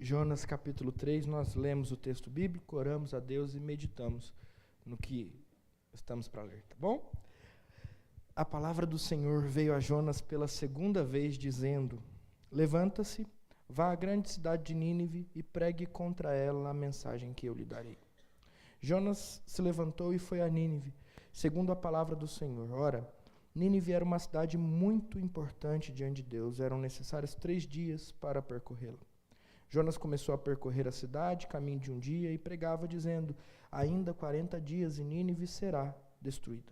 Jonas capítulo 3, nós lemos o texto bíblico, oramos a Deus e meditamos no que estamos para ler, tá bom? A palavra do Senhor veio a Jonas pela segunda vez, dizendo: levanta-se, vá à grande cidade de Nínive e pregue contra ela a mensagem que eu lhe darei. Jonas se levantou e foi a Nínive, segundo a palavra do Senhor. Ora, Nínive era uma cidade muito importante diante de Deus, eram necessários 3 dias para percorrê-la. Jonas começou a percorrer a cidade, caminho de um dia, e pregava, dizendo: ainda 40 dias e Nínive será destruída.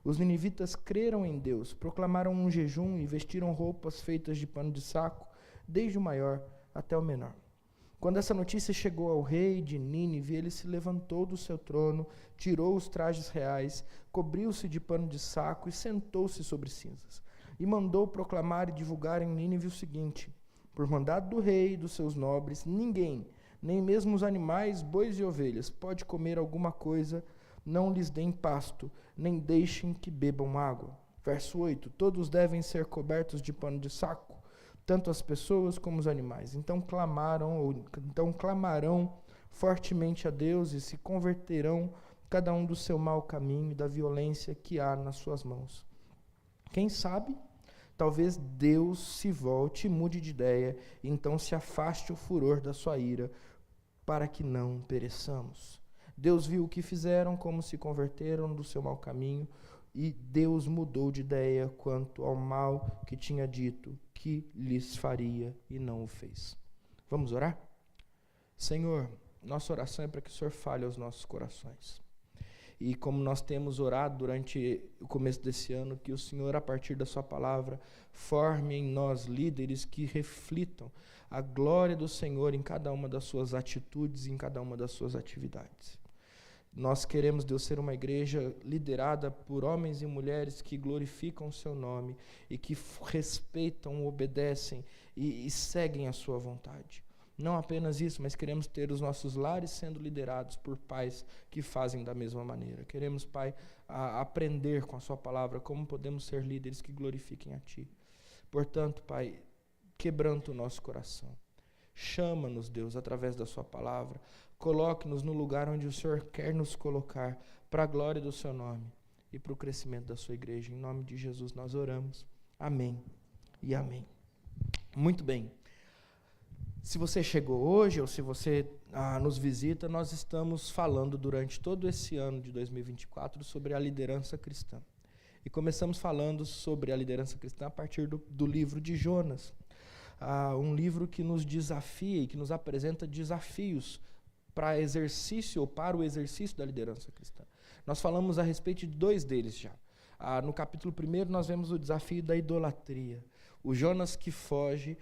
Os ninivitas creram em Deus, proclamaram um jejum e vestiram roupas feitas de pano de saco, desde o maior até o menor. Quando essa notícia chegou ao rei de Nínive, ele se levantou do seu trono, tirou os trajes reais, cobriu-se de pano de saco e sentou-se sobre cinzas. E mandou proclamar e divulgar em Nínive o seguinte: por mandado do rei e dos seus nobres, ninguém, nem mesmo os animais, bois e ovelhas, pode comer alguma coisa, não lhes deem pasto, nem deixem que bebam água. Verso 8, todos devem ser cobertos de pano de saco, tanto as pessoas como os animais. Então clamarão fortemente a Deus e se converterão cada um do seu mau caminho e da violência que há nas suas mãos. Quem sabe? Talvez Deus se volte e mude de ideia, e então se afaste o furor da sua ira, para que não pereçamos. Deus viu o que fizeram, como se converteram do seu mau caminho, e Deus mudou de ideia quanto ao mal que tinha dito que lhes faria, e não o fez. Vamos orar? Senhor, nossa oração é para que o Senhor fale aos nossos corações. E como nós temos orado durante o começo desse ano, que o Senhor, a partir da sua palavra, forme em nós líderes que reflitam a glória do Senhor em cada uma das suas atitudes, em cada uma das suas atividades. Nós queremos, Deus, ser uma igreja liderada por homens e mulheres que glorificam o seu nome e que respeitam, obedecem e seguem a sua vontade. Não apenas isso, mas queremos ter os nossos lares sendo liderados por pais que fazem da mesma maneira. Queremos, Pai, aprender com a sua palavra como podemos ser líderes que glorifiquem a Ti. Portanto, Pai, quebranta o nosso coração. Chama-nos, Deus, através da sua palavra. Coloque-nos no lugar onde o Senhor quer nos colocar, para a glória do seu nome e para o crescimento da sua igreja. Em nome de Jesus nós oramos. Amém e amém. Muito bem. Se você chegou hoje ou se você nos visita, nós estamos falando durante todo esse ano de 2024 sobre a liderança cristã. E começamos falando sobre a liderança cristã a partir do livro de Jonas. Um livro que nos desafia e que nos apresenta desafios para exercício ou para o exercício da liderança cristã. Nós falamos a respeito de 2 deles já. No capítulo 1 nós vemos o desafio da idolatria. O Jonas que foge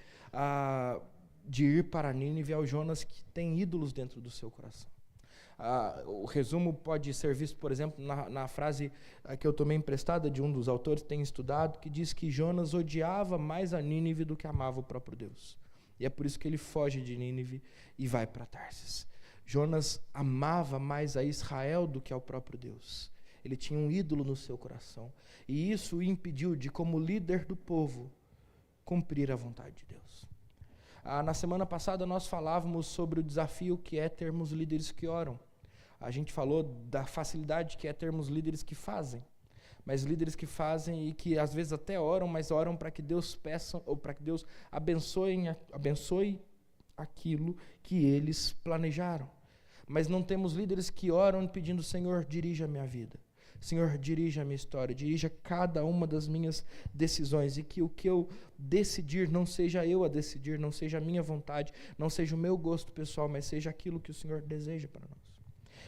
de ir para Nínive ao Jonas que tem ídolos dentro do seu coração. O resumo pode ser visto, por exemplo, na frase que eu tomei emprestada de um dos autores que tem estudado, que diz que Jonas odiava mais a Nínive do que amava o próprio Deus. E é por isso que ele foge de Nínive e vai para Tarsis. Jonas amava mais a Israel do que ao próprio Deus. Ele tinha um ídolo no seu coração. E isso o impediu de, como líder do povo, cumprir a vontade de Deus. Na semana passada nós falávamos sobre o desafio que é termos líderes que oram. A gente falou da facilidade que é termos líderes que fazem. Mas líderes que fazem e que às vezes até oram, mas oram para que Deus peça ou para que Deus abençoe aquilo que eles planejaram. Mas não temos líderes que oram pedindo: Senhor, dirija a minha vida. Senhor, dirija a minha história, dirija cada uma das minhas decisões, e que o que eu decidir não seja eu a decidir, não seja a minha vontade, não seja o meu gosto pessoal, mas seja aquilo que o Senhor deseja para nós.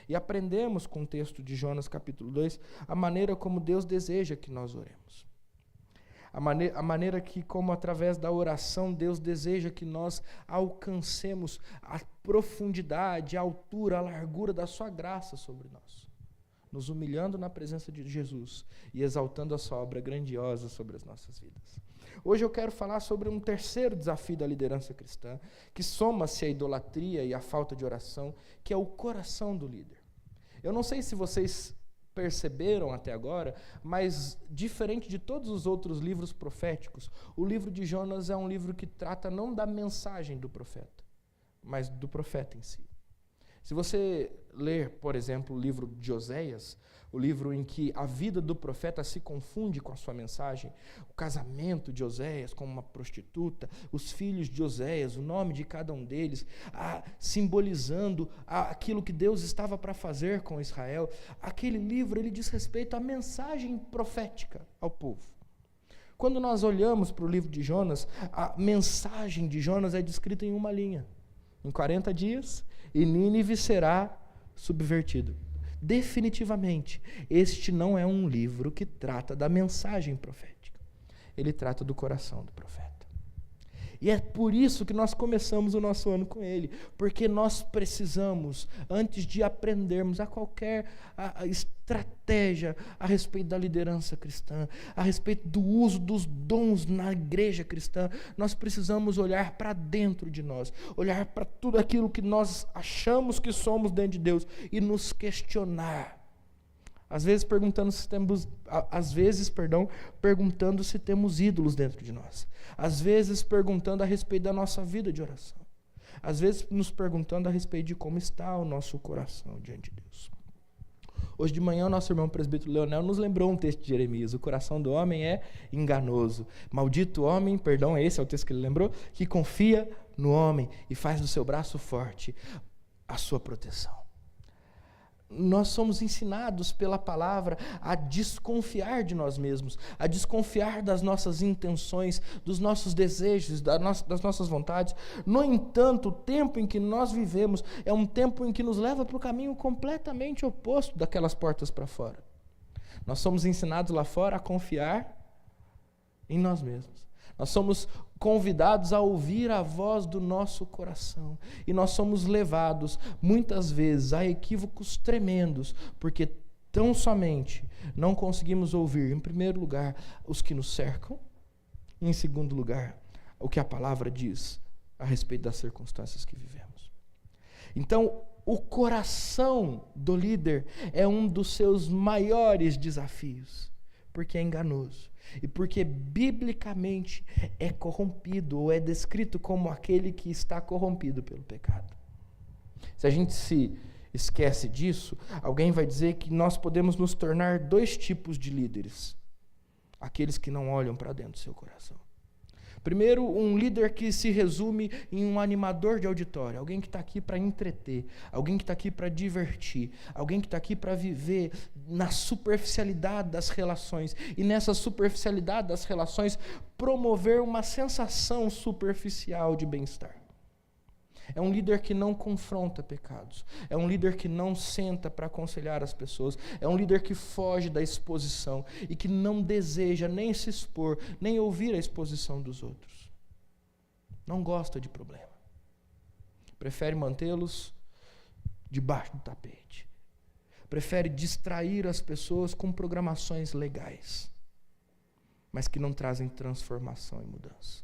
E aprendemos com o texto de Jonas capítulo 2, a maneira como Deus deseja que nós oremos. A maneira que, como através da oração, Deus deseja que nós alcancemos a profundidade, a altura, a largura da sua graça sobre nós, nos humilhando na presença de Jesus e exaltando a sua obra grandiosa sobre as nossas vidas. Hoje eu quero falar sobre um terceiro desafio da liderança cristã, que soma-se à idolatria e à falta de oração, que é o coração do líder. Eu não sei se vocês perceberam até agora, mas diferente de todos os outros livros proféticos, o livro de Jonas é um livro que trata não da mensagem do profeta, mas do profeta em si. Se você ler, por exemplo, o livro de Oséias, o livro em que a vida do profeta se confunde com a sua mensagem, o casamento de Oséias com uma prostituta, os filhos de Oséias, o nome de cada um deles, simbolizando aquilo que Deus estava para fazer com Israel, aquele livro ele diz respeito à mensagem profética ao povo. Quando nós olhamos para o livro de Jonas, a mensagem de Jonas é descrita em uma linha. Em 40 dias, e Nínive será subvertido. Definitivamente, este não é um livro que trata da mensagem profética. Ele trata do coração do profeta. E é por isso que nós começamos o nosso ano com ele, porque nós precisamos, antes de aprendermos a qualquer estratégia a respeito da liderança cristã, a respeito do uso dos dons na igreja cristã, nós precisamos olhar para dentro de nós, olhar para tudo aquilo que nós achamos que somos dentro de Deus e nos questionar. Às vezes perguntando se temos ídolos dentro de nós. Às vezes perguntando a respeito da nossa vida de oração. Às vezes nos perguntando a respeito de como está o nosso coração diante de Deus. Hoje de manhã o nosso irmão presbítero Leonel nos lembrou um texto de Jeremias. O coração do homem é enganoso. Maldito homem, esse é o texto que ele lembrou, que confia no homem e faz do seu braço forte a sua proteção. Nós somos ensinados pela palavra a desconfiar de nós mesmos, a desconfiar das nossas intenções, dos nossos desejos, das nossas vontades. No entanto, o tempo em que nós vivemos é um tempo em que nos leva para o caminho completamente oposto daquelas portas para fora. Nós somos ensinados lá fora a confiar em nós mesmos. Nós somos convidados a ouvir a voz do nosso coração. E nós somos levados, muitas vezes, a equívocos tremendos, porque tão somente não conseguimos ouvir, em primeiro lugar, os que nos cercam, e em segundo lugar, o que a palavra diz a respeito das circunstâncias que vivemos. Então, o coração do líder é um dos seus maiores desafios, porque é enganoso. E porque biblicamente é corrompido, ou é descrito como aquele que está corrompido pelo pecado. Se a gente se esquece disso, alguém vai dizer que nós podemos nos tornar dois tipos de líderes. Aqueles que não olham para dentro do seu coração. Primeiro, um líder que se resume em um animador de auditório, alguém que está aqui para entreter, alguém que está aqui para divertir, alguém que está aqui para viver na superficialidade das relações, e nessa superficialidade das relações promover uma sensação superficial de bem-estar. É um líder que não confronta pecados. É um líder que não senta para aconselhar as pessoas. É um líder que foge da exposição e que não deseja nem se expor, nem ouvir a exposição dos outros. Não gosta de problema. Prefere mantê-los debaixo do tapete. Prefere distrair as pessoas com programações legais, mas que não trazem transformação e mudança.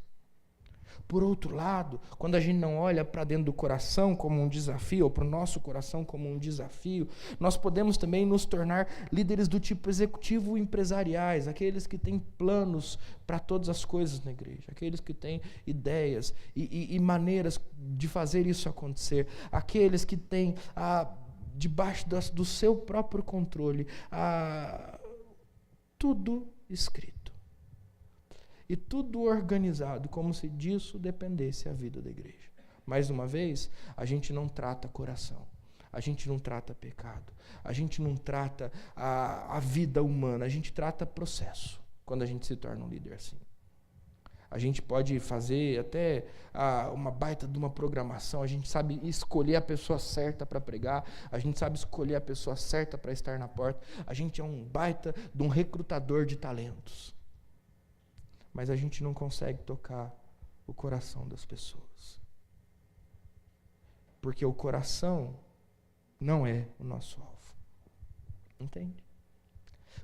Por outro lado, quando a gente não olha para dentro do coração como um desafio, ou para o nosso coração como um desafio, nós podemos também nos tornar líderes do tipo executivo empresariais, aqueles que têm planos para todas as coisas na igreja, aqueles que têm ideias e maneiras de fazer isso acontecer, aqueles que têm debaixo do seu próprio controle tudo escrito. E tudo organizado, como se disso dependesse a vida da igreja. Mais uma vez, a gente não trata coração, a gente não trata pecado, a gente não trata a vida humana, a gente trata processo, quando a gente se torna um líder assim. A gente pode fazer até uma baita de uma programação, a gente sabe escolher a pessoa certa para pregar, a gente sabe escolher a pessoa certa para estar na porta, a gente é um baita de um recrutador de talentos. Mas a gente não consegue tocar o coração das pessoas. Porque o coração não é o nosso alvo. Entende?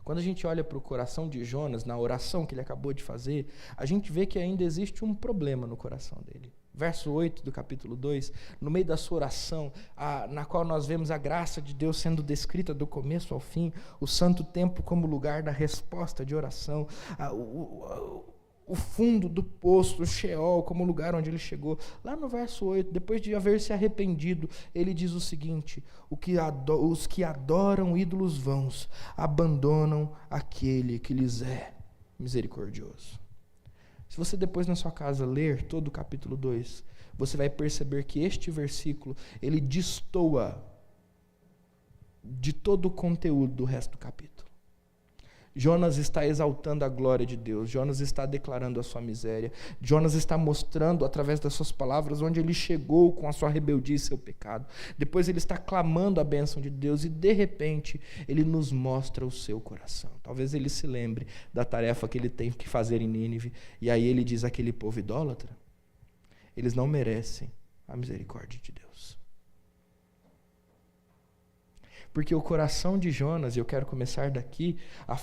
Quando a gente olha para o coração de Jonas, na oração que ele acabou de fazer, a gente vê que ainda existe um problema no coração dele. Verso 8 do capítulo 2, no meio da sua oração, na qual nós vemos a graça de Deus sendo descrita do começo ao fim, o santo tempo como lugar da resposta de oração, o fundo do poço, o Sheol, como o lugar onde ele chegou. Lá no verso 8, depois de haver se arrependido, ele diz o seguinte: os que adoram ídolos vãos abandonam aquele que lhes é misericordioso. Se você depois na sua casa ler todo o capítulo 2, você vai perceber que este versículo, ele destoa de todo o conteúdo do resto do capítulo. Jonas está exaltando a glória de Deus, Jonas está declarando a sua miséria, Jonas está mostrando através das suas palavras onde ele chegou com a sua rebeldia e seu pecado. Depois ele está clamando a bênção de Deus e de repente ele nos mostra o seu coração. Talvez ele se lembre da tarefa que ele tem que fazer em Nínive, e aí ele diz àquele povo idólatra: eles não merecem a misericórdia de Deus. Porque o coração de Jonas, e eu quero começar daqui para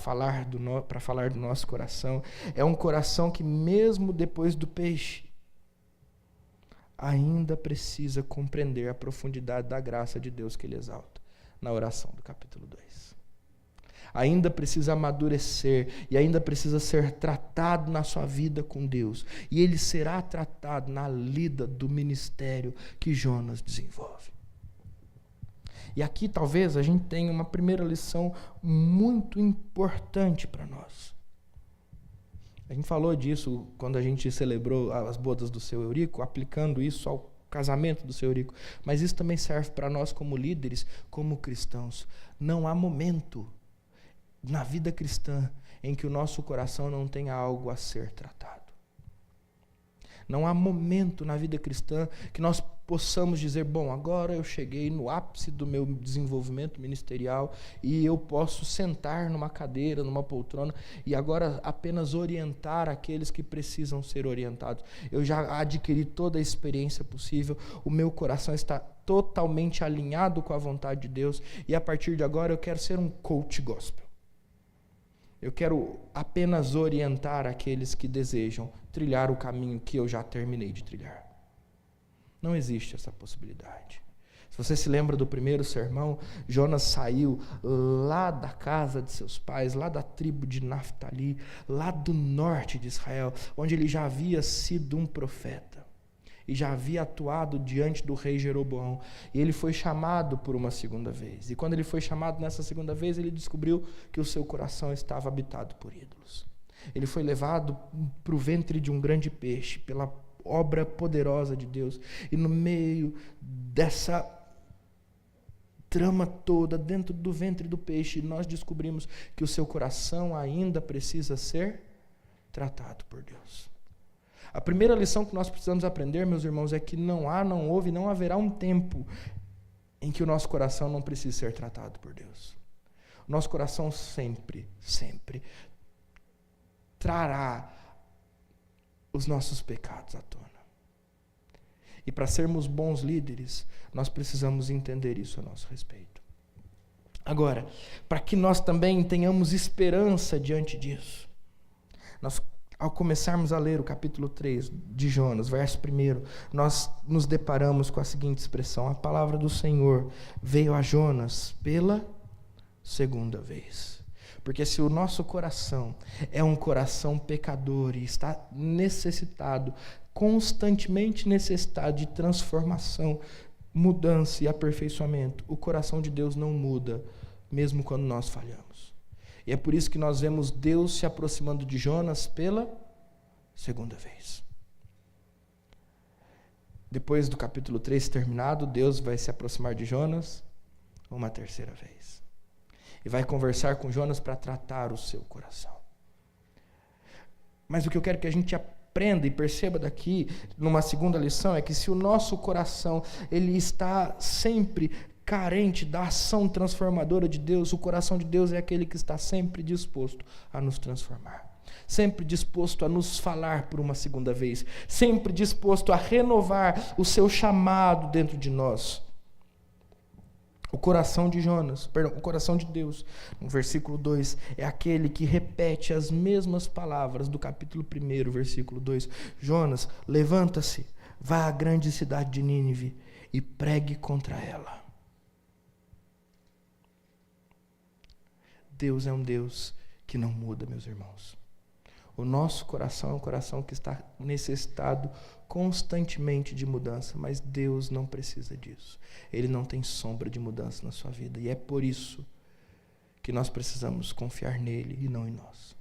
falar do nosso coração, é um coração que mesmo depois do peixe, ainda precisa compreender a profundidade da graça de Deus que ele exalta na oração do capítulo 2. Ainda precisa amadurecer e ainda precisa ser tratado na sua vida com Deus. E ele será tratado na lida do ministério que Jonas desenvolve. E aqui talvez a gente tenha uma primeira lição muito importante para nós. A gente falou disso quando a gente celebrou as bodas do seu Eurico, aplicando isso ao casamento do seu Eurico. Mas isso também serve para nós como líderes, como cristãos. Não há momento na vida cristã em que o nosso coração não tenha algo a ser tratado. Não há momento na vida cristã que nós possamos dizer: bom, agora eu cheguei no ápice do meu desenvolvimento ministerial e eu posso sentar numa cadeira, numa poltrona e agora apenas orientar aqueles que precisam ser orientados. Eu já adquiri toda a experiência possível, o meu coração está totalmente alinhado com a vontade de Deus e a partir de agora eu quero ser um coach gospel. Eu quero apenas orientar aqueles que desejam trilhar o caminho que eu já terminei de trilhar. Não existe essa possibilidade. Se você se lembra do primeiro sermão, Jonas saiu lá da casa de seus pais, lá da tribo de Naftali, lá do norte de Israel, onde ele já havia sido um profeta e já havia atuado diante do rei Jeroboão. E ele foi chamado por uma segunda vez. E quando ele foi chamado nessa segunda vez, ele descobriu que o seu coração estava habitado por ídolos. Ele foi levado para o ventre de um grande peixe, pela obra poderosa de Deus. E no meio dessa trama toda, dentro do ventre do peixe, nós descobrimos que o seu coração ainda precisa ser tratado por Deus. A primeira lição que nós precisamos aprender, meus irmãos, é que não houve, não haverá um tempo em que o nosso coração não precise ser tratado por Deus. O nosso coração sempre trará os nossos pecados à tona. E para sermos bons líderes, nós precisamos entender isso a nosso respeito. Agora, para que nós também tenhamos esperança diante disso, nós, ao começarmos a ler o capítulo 3 de Jonas, verso 1, nós nos deparamos com a seguinte expressão: a palavra do Senhor veio a Jonas pela segunda vez. Porque se o nosso coração é um coração pecador e está necessitado, constantemente necessitado de transformação, mudança e aperfeiçoamento, o coração de Deus não muda, mesmo quando nós falhamos. E é por isso que nós vemos Deus se aproximando de Jonas pela segunda vez. Depois do capítulo 3 terminado, Deus vai se aproximar de Jonas uma terceira vez. E vai conversar com Jonas para tratar o seu coração. Mas o que eu quero que a gente aprenda e perceba daqui, numa segunda lição, é que se o nosso coração ele está sempre carente da ação transformadora de Deus, o coração de Deus é aquele que está sempre disposto a nos transformar. Sempre disposto a nos falar por uma segunda vez. Sempre disposto a renovar o seu chamado dentro de nós. O coração de Deus, no versículo 2, é aquele que repete as mesmas palavras do capítulo 1, versículo 2. Jonas, levanta-se, vá à grande cidade de Nínive e pregue contra ela. Deus é um Deus que não muda, meus irmãos. O nosso coração é um coração que está necessitado constantemente de mudança, mas Deus não precisa disso. Ele não tem sombra de mudança na sua vida, e é por isso que nós precisamos confiar nele e não em nós.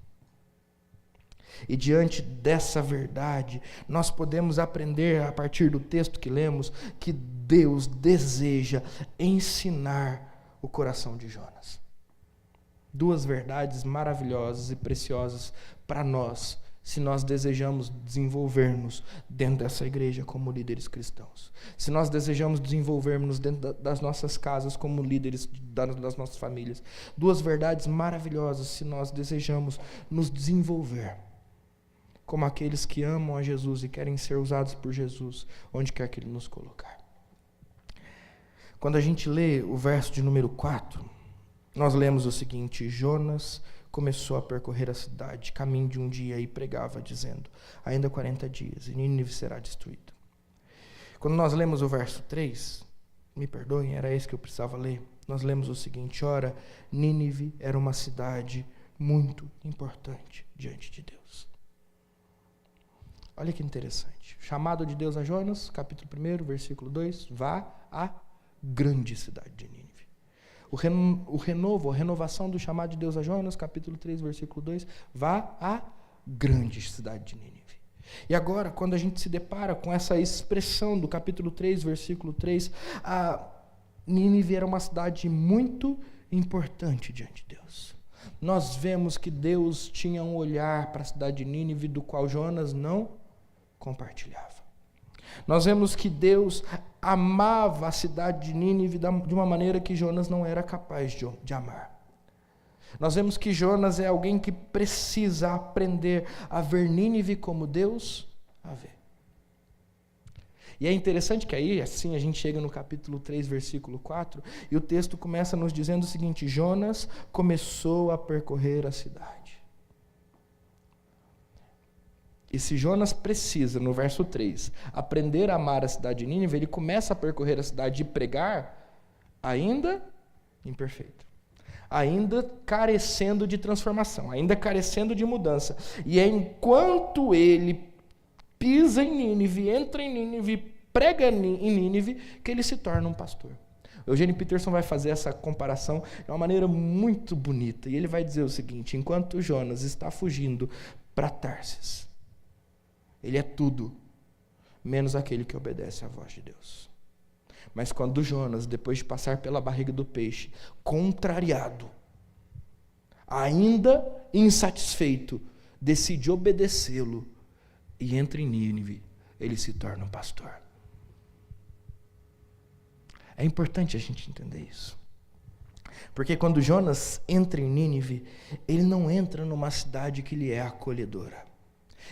E diante dessa verdade, nós podemos aprender a partir do texto que lemos que Deus deseja ensinar o coração de Jonas. Duas verdades maravilhosas e preciosas para nós, se nós desejamos desenvolver-nos dentro dessa igreja como líderes cristãos. Se nós desejamos desenvolver-nos dentro das nossas casas como líderes das nossas famílias. Duas verdades maravilhosas se nós desejamos nos desenvolver como aqueles que amam a Jesus e querem ser usados por Jesus, onde quer que Ele nos colocar. Quando a gente lê o verso de número 4, nós lemos o seguinte: Jonas começou a percorrer a cidade, caminho de um dia, e pregava, dizendo: ainda 40 dias, e Nínive será destruída. Quando nós lemos o verso 3, me perdoem, era esse que eu precisava ler, nós lemos o seguinte: ora, Nínive era uma cidade muito importante diante de Deus. Olha que interessante. Chamado de Deus a Jonas, capítulo 1, versículo 2, vá à grande cidade de Nínive. A renovação do chamado de Deus a Jonas, capítulo 3, versículo 2, vá à grande cidade de Nínive. E agora, quando a gente se depara com essa expressão do capítulo 3, versículo 3, a Nínive era uma cidade muito importante diante de Deus. Nós vemos que Deus tinha um olhar para a cidade de Nínive do qual Jonas não compartilhava. Nós vemos que Deus amava a cidade de Nínive de uma maneira que Jonas não era capaz de amar. Nós vemos que Jonas é alguém que precisa aprender a ver Nínive como Deus a vê. E é interessante que aí, assim, a gente chega no capítulo 3, versículo 4, e o texto começa nos dizendo o seguinte: Jonas começou a percorrer a cidade. E se Jonas precisa, no verso 3, aprender a amar a cidade de Nínive, ele começa a percorrer a cidade e pregar, ainda imperfeito, ainda carecendo de transformação, ainda carecendo de mudança. E é enquanto ele pisa em Nínive, entra em Nínive, prega em Nínive, que ele se torna um pastor. Eugênio Peterson vai fazer essa comparação de uma maneira muito bonita. E ele vai dizer o seguinte: enquanto Jonas está fugindo para Tarsis, ele é tudo, menos aquele que obedece à voz de Deus. Mas quando Jonas, depois de passar pela barriga do peixe, contrariado, ainda insatisfeito, decide obedecê-lo e entra em Nínive, ele se torna um pastor. É importante a gente entender isso. Porque quando Jonas entra em Nínive, ele não entra numa cidade que lhe é acolhedora.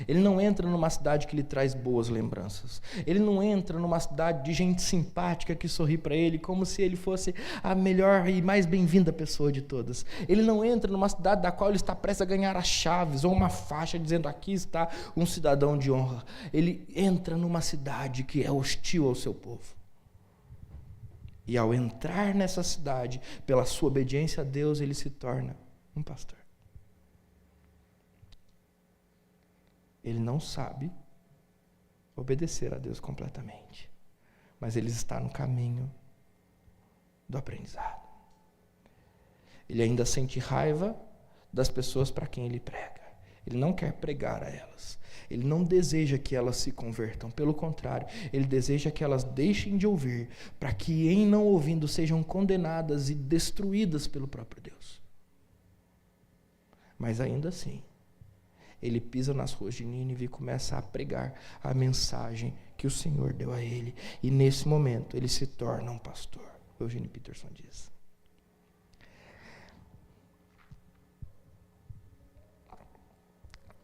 Ele não entra numa cidade que lhe traz boas lembranças. Ele não entra numa cidade de gente simpática que sorri para ele como se ele fosse a melhor e mais bem-vinda pessoa de todas. Ele não entra numa cidade da qual ele está prestes a ganhar as chaves ou uma faixa dizendo: aqui está um cidadão de honra. Ele entra numa cidade que é hostil ao seu povo. E ao entrar nessa cidade, pela sua obediência a Deus, ele se torna um pastor. Ele não sabe obedecer a Deus completamente, mas ele está no caminho do aprendizado. Ele ainda sente raiva das pessoas para quem ele prega. Ele não quer pregar a elas. Ele não deseja que elas se convertam. Pelo contrário, ele deseja que elas deixem de ouvir, para que, em não ouvindo, sejam condenadas e destruídas pelo próprio Deus. Mas ainda assim, ele pisa nas ruas de Nínive e começa a pregar a mensagem que o Senhor deu a ele. E nesse momento ele se torna um pastor. Eugênio Peterson diz.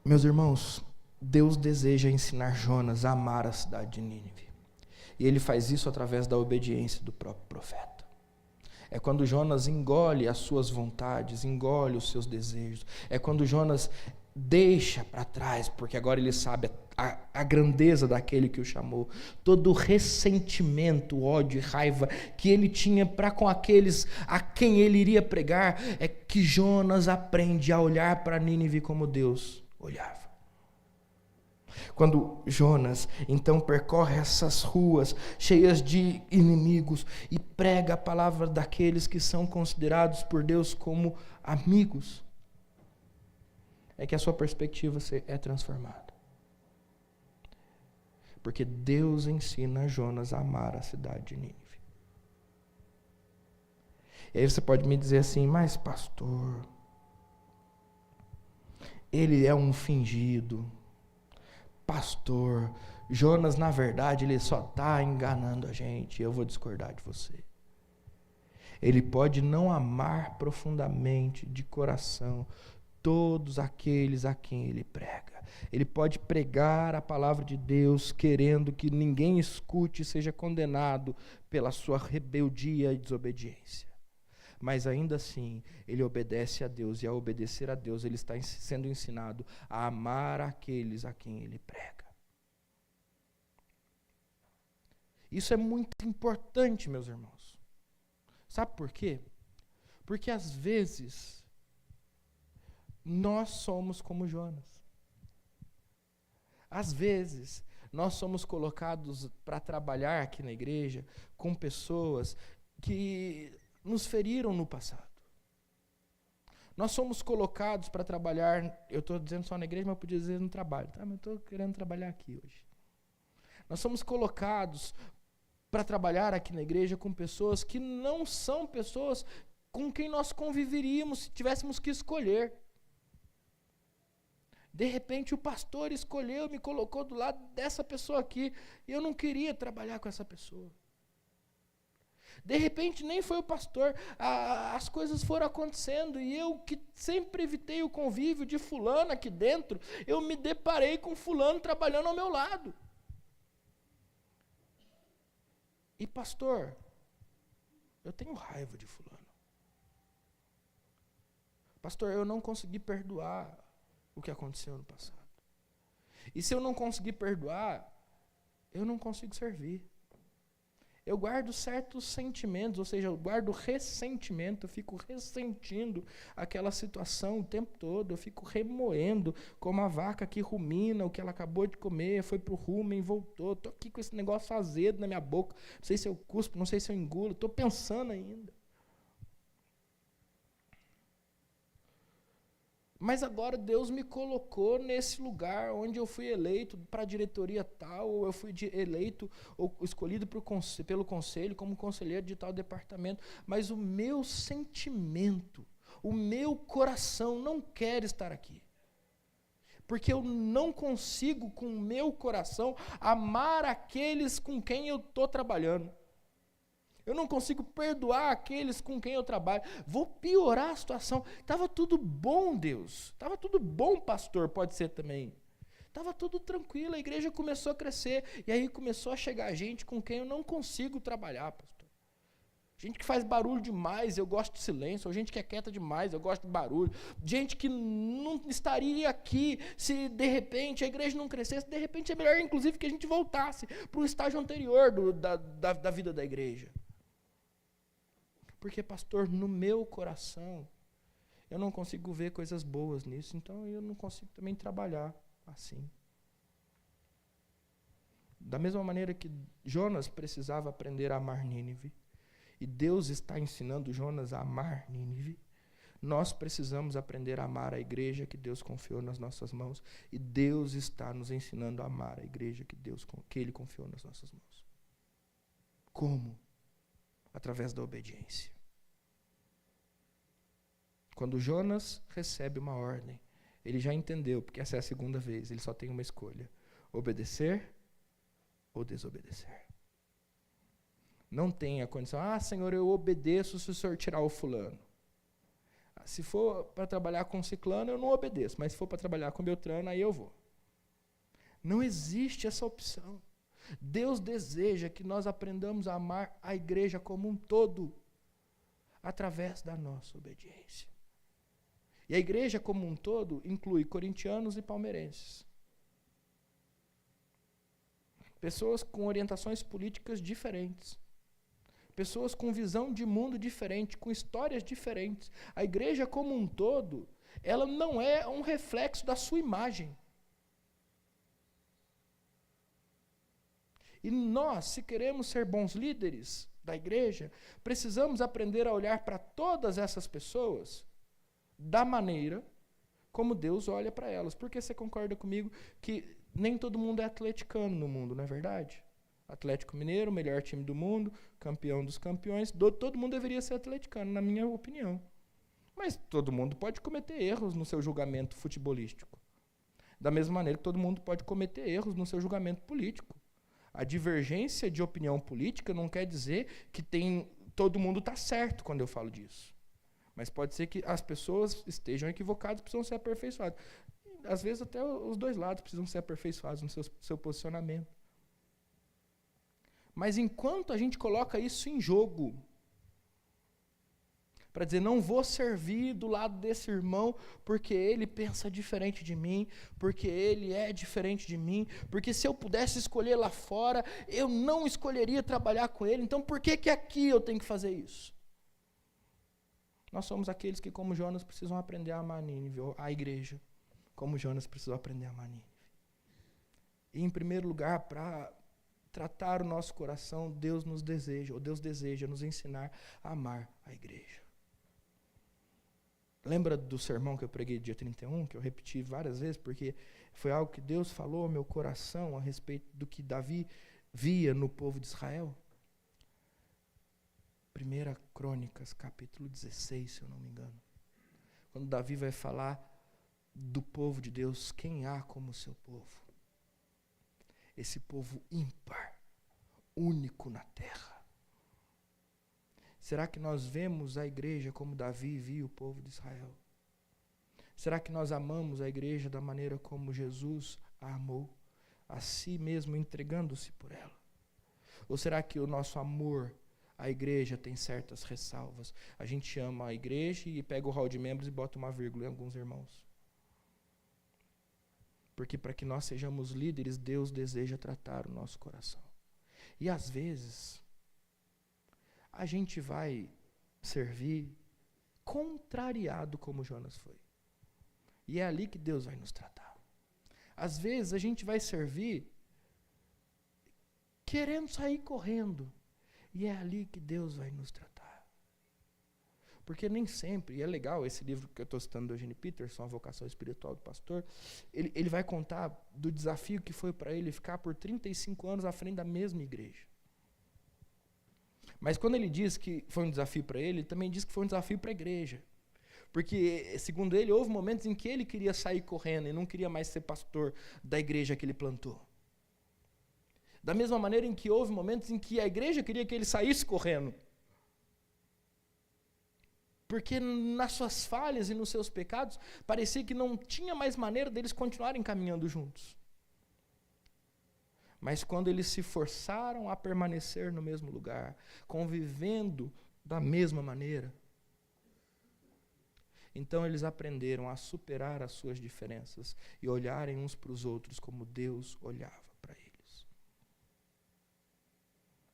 Meus irmãos, Deus deseja ensinar Jonas a amar a cidade de Nínive. E ele faz isso através da obediência do próprio profeta. É quando Jonas engole as suas vontades, engole os seus desejos. É quando Jonas deixa para trás, porque agora ele sabe a grandeza daquele que o chamou, todo o ressentimento, ódio e raiva que ele tinha para com aqueles a quem ele iria pregar, é que Jonas aprende a olhar para Nínive como Deus olhava. Quando Jonas, então, percorre essas ruas cheias de inimigos e prega a palavra daqueles que são considerados por Deus como amigos, é que a sua perspectiva é transformada. Porque Deus ensina Jonas a amar a cidade de Nínive. E aí você pode me dizer assim, mas pastor, ele é um fingido. Pastor, Jonas, na verdade, ele só está enganando a gente. Eu vou discordar de você. Ele pode não amar profundamente, de coração, todos aqueles a quem ele prega. Ele pode pregar a palavra de Deus, querendo que ninguém escute e seja condenado pela sua rebeldia e desobediência. Mas ainda assim, ele obedece a Deus, e ao obedecer a Deus, ele está sendo ensinado a amar aqueles a quem ele prega. Isso é muito importante, meus irmãos. Sabe por quê? Porque às vezes, nós somos como Jonas. Às vezes, nós somos colocados para trabalhar aqui na igreja com pessoas que nos feriram no passado. Nós somos colocados para trabalhar, eu estou dizendo só na igreja, mas eu podia dizer no trabalho, tá? Mas eu estou querendo trabalhar aqui hoje. Nós somos colocados para trabalhar aqui na igreja com pessoas que não são pessoas com quem nós conviveríamos se tivéssemos que escolher. De repente o pastor escolheu, me colocou do lado dessa pessoa aqui, e eu não queria trabalhar com essa pessoa. De repente nem foi o pastor, as coisas foram acontecendo, e eu que sempre evitei o convívio de fulano aqui dentro, eu me deparei com fulano trabalhando ao meu lado. E pastor, eu tenho raiva de fulano. Pastor, eu não consegui perdoar o que aconteceu no passado. E se eu não conseguir perdoar, eu não consigo servir. Eu guardo certos sentimentos, ou seja, eu guardo ressentimento, eu fico ressentindo aquela situação o tempo todo, eu fico remoendo, como a vaca que rumina o que ela acabou de comer, foi para o rumen e voltou, estou aqui com esse negócio azedo na minha boca, não sei se eu cuspo, não sei se eu engulo, estou pensando ainda. Mas agora Deus me colocou nesse lugar onde eu fui eleito para a diretoria tal, ou eu fui eleito ou escolhido pelo conselho como conselheiro de tal departamento, mas o meu sentimento, o meu coração não quer estar aqui. Porque eu não consigo com o meu coração amar aqueles com quem eu estou trabalhando. Eu não consigo perdoar aqueles com quem eu trabalho. Vou piorar a situação. Estava tudo bom, Deus. Estava tudo bom, pastor, pode ser também. Estava tudo tranquilo, a igreja começou a crescer. E aí começou a chegar gente com quem eu não consigo trabalhar, pastor. Gente que faz barulho demais, eu gosto de silêncio. Ou gente que é quieta demais, eu gosto de barulho. Gente que não estaria aqui se de repente a igreja não crescesse. De repente é melhor, inclusive, que a gente voltasse para o estágio anterior da vida da igreja. Porque, pastor, no meu coração, eu não consigo ver coisas boas nisso, então eu não consigo também trabalhar assim. Da mesma maneira que Jonas precisava aprender a amar Nínive, e Deus está ensinando Jonas a amar Nínive, nós precisamos aprender a amar a igreja que Deus confiou nas nossas mãos, e Deus está nos ensinando a amar a igreja que Ele confiou nas nossas mãos. Como? Através da obediência. Quando Jonas recebe uma ordem, ele já entendeu, porque essa é a segunda vez, ele só tem uma escolha: obedecer ou desobedecer. Não tem a condição, Senhor, eu obedeço se o Senhor tirar o fulano. Se for para trabalhar com ciclano, eu não obedeço, mas se for para trabalhar com Beltrano, aí eu vou. Não existe essa opção. Deus deseja que nós aprendamos a amar a igreja como um todo, através da nossa obediência. E a igreja como um todo inclui corintianos e palmeirenses. Pessoas com orientações políticas diferentes. Pessoas com visão de mundo diferente, com histórias diferentes. A igreja como um todo, ela não é um reflexo da sua imagem. E nós, se queremos ser bons líderes da igreja, precisamos aprender a olhar para todas essas pessoas da maneira como Deus olha para elas. Porque você concorda comigo que nem todo mundo é atleticano no mundo, não é verdade? Atlético Mineiro, melhor time do mundo, campeão dos campeões, todo mundo deveria ser atleticano, na minha opinião. Mas todo mundo pode cometer erros no seu julgamento futebolístico. Da mesma maneira que todo mundo pode cometer erros no seu julgamento político. A divergência de opinião política não quer dizer que todo mundo está certo quando eu falo disso. Mas pode ser que as pessoas estejam equivocadas, precisam ser aperfeiçoadas. Às vezes até os dois lados precisam ser aperfeiçoados no seu posicionamento. Mas enquanto a gente coloca isso em jogo, para dizer, não vou servir do lado desse irmão porque ele pensa diferente de mim, porque ele é diferente de mim, porque se eu pudesse escolher lá fora, eu não escolheria trabalhar com ele, então por que aqui eu tenho que fazer isso? Nós somos aqueles que, como Jonas, precisam aprender a amar Nínive, a igreja, como Jonas precisou aprender a amar Nínive. E, em primeiro lugar, para tratar o nosso coração, Deus deseja nos ensinar a amar a igreja. Lembra do sermão que eu preguei dia 31, que eu repeti várias vezes, porque foi algo que Deus falou ao meu coração a respeito do que Davi via no povo de Israel? 1 Crônicas, capítulo 16, se eu não me engano. Quando Davi vai falar do povo de Deus, quem há como seu povo? Esse povo ímpar, único na terra. Será que nós vemos a igreja como Davi via o povo de Israel? Será que nós amamos a igreja da maneira como Jesus a amou, a si mesmo entregando-se por ela? Ou será que o nosso amor à igreja tem certas ressalvas? A gente ama a igreja e pega o hall de membros e bota uma vírgula em alguns irmãos. Porque para que nós sejamos líderes, Deus deseja tratar o nosso coração. E às vezes, a gente vai servir contrariado como Jonas foi. E é ali que Deus vai nos tratar. Às vezes a gente vai servir querendo sair correndo. E é ali que Deus vai nos tratar. Porque nem sempre, e é legal esse livro que eu estou citando do Eugene Peterson, A Vocação Espiritual do Pastor, ele vai contar do desafio que foi para ele ficar por 35 anos à frente da mesma igreja. Mas quando ele diz que foi um desafio para ele também diz que foi um desafio para a igreja. Porque, segundo ele, houve momentos em que ele queria sair correndo e não queria mais ser pastor da igreja que ele plantou. Da mesma maneira em que houve momentos em que a igreja queria que ele saísse correndo. Porque nas suas falhas e nos seus pecados, parecia que não tinha mais maneira deles continuarem caminhando juntos. Mas quando eles se forçaram a permanecer no mesmo lugar, convivendo da mesma maneira, então eles aprenderam a superar as suas diferenças e olharem uns para os outros como Deus olhava para eles.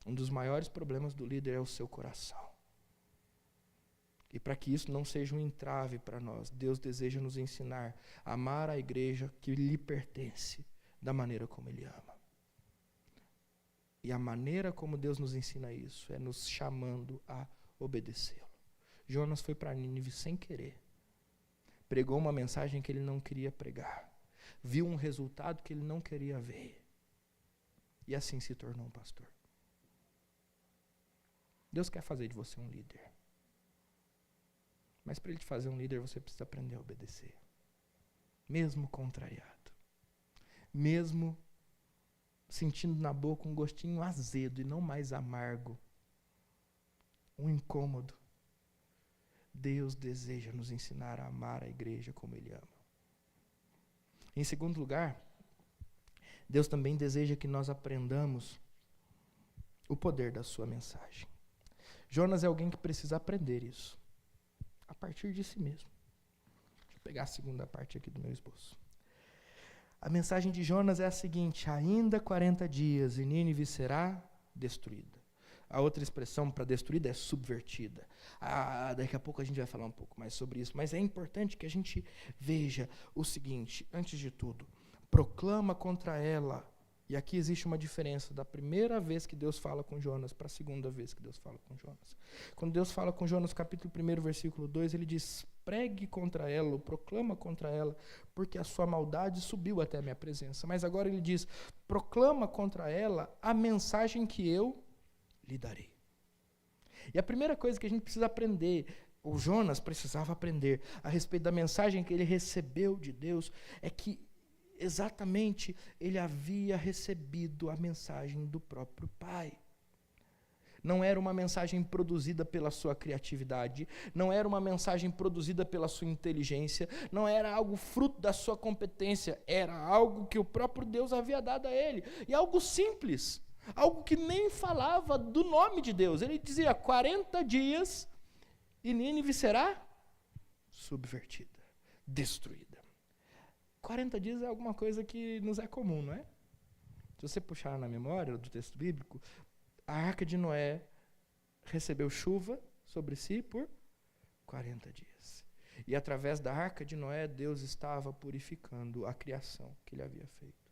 Um dos maiores problemas do líder é o seu coração. E para que isso não seja um entrave para nós, Deus deseja nos ensinar a amar a igreja que lhe pertence, da maneira como Ele ama. E a maneira como Deus nos ensina isso é nos chamando a obedecê-lo. Jonas foi para Nínive sem querer. Pregou uma mensagem que ele não queria pregar. Viu um resultado que ele não queria ver. E assim se tornou um pastor. Deus quer fazer de você um líder. Mas para Ele te fazer um líder, você precisa aprender a obedecer. Mesmo contrariado. Mesmo sentindo na boca um gostinho azedo e não mais amargo. Um incômodo. Deus deseja nos ensinar a amar a igreja como Ele ama. Em segundo lugar, Deus também deseja que nós aprendamos o poder da sua mensagem. Jonas é alguém que precisa aprender isso. A partir de si mesmo. Deixa eu pegar a segunda parte aqui do meu esboço. A mensagem de Jonas é a seguinte: ainda 40 dias e Nínive será destruída. A outra expressão para destruída é subvertida. Daqui a pouco a gente vai falar um pouco mais sobre isso, mas é importante que a gente veja o seguinte: antes de tudo, proclama contra ela E aqui existe uma diferença da primeira vez que Deus fala com Jonas para a segunda vez que Deus fala com Jonas. Quando Deus fala com Jonas, capítulo 1, versículo 2, ele diz: pregue contra ela, ou proclama contra ela, porque a sua maldade subiu até a minha presença. Mas agora ele diz: proclama contra ela a mensagem que eu lhe darei. E a primeira coisa que a gente precisa aprender, o Jonas precisava aprender a respeito da mensagem que ele recebeu de Deus, é que exatamente ele havia recebido a mensagem do próprio Pai. Não era uma mensagem produzida pela sua criatividade, não era uma mensagem produzida pela sua inteligência, não era algo fruto da sua competência, era algo que o próprio Deus havia dado a ele. E algo simples, algo que nem falava do nome de Deus. Ele dizia: 40 dias e Nínive será subvertida, destruída. 40 dias é alguma coisa que nos é comum, não é? Se você puxar na memória do texto bíblico, a arca de Noé recebeu chuva sobre si por 40 dias. E através da arca de Noé, Deus estava purificando a criação que ele havia feito.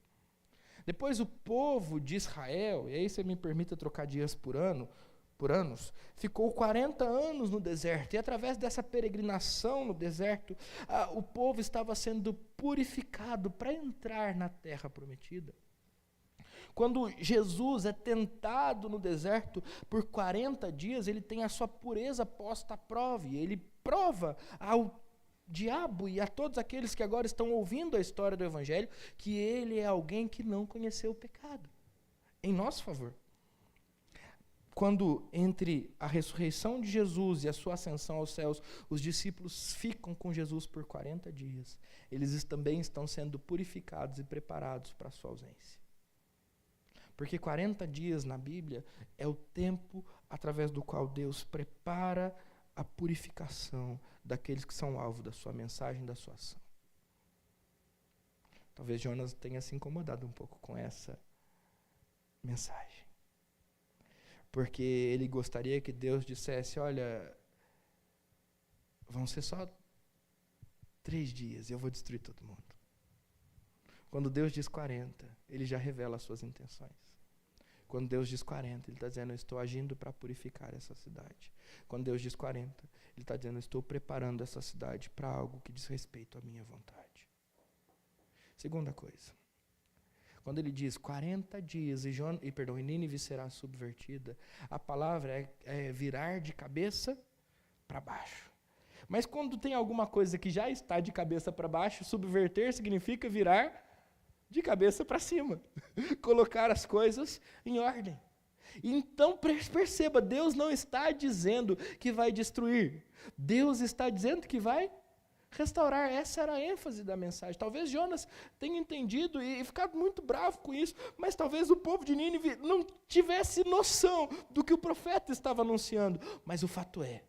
Depois o povo de Israel, e aí você me permita trocar dias por anos, ficou 40 anos no deserto, e através dessa peregrinação no deserto, o povo estava sendo purificado para entrar na terra prometida. Quando Jesus é tentado no deserto por 40 dias, ele tem a sua pureza posta à prova, e ele prova ao diabo e a todos aqueles que agora estão ouvindo a história do Evangelho, que ele é alguém que não conheceu o pecado, em nosso favor. Quando entre a ressurreição de Jesus e a sua ascensão aos céus, os discípulos ficam com Jesus por 40 dias, eles também estão sendo purificados e preparados para a sua ausência. Porque 40 dias na Bíblia é o tempo através do qual Deus prepara a purificação daqueles que são alvo da sua mensagem, da sua ação. Talvez Jonas tenha se incomodado um pouco com essa mensagem. Porque ele gostaria que Deus dissesse: olha, vão ser só 3 dias e eu vou destruir todo mundo. Quando Deus diz 40, ele já revela as suas intenções. Quando Deus diz 40, ele está dizendo: eu estou agindo para purificar essa cidade. Quando Deus diz 40, ele está dizendo: eu estou preparando essa cidade para algo que diz respeito à minha vontade. Segunda coisa. Quando ele diz 40 dias e Nínive será subvertida, a palavra é virar de cabeça para baixo. Mas quando tem alguma coisa que já está de cabeça para baixo, subverter significa virar de cabeça para cima. Colocar as coisas em ordem. Então perceba, Deus não está dizendo que vai destruir. Deus está dizendo que vai restaurar. Essa era a ênfase da mensagem. Talvez Jonas tenha entendido e ficado muito bravo com isso, mas talvez o povo de Nínive não tivesse noção do que o profeta estava anunciando. Mas o fato é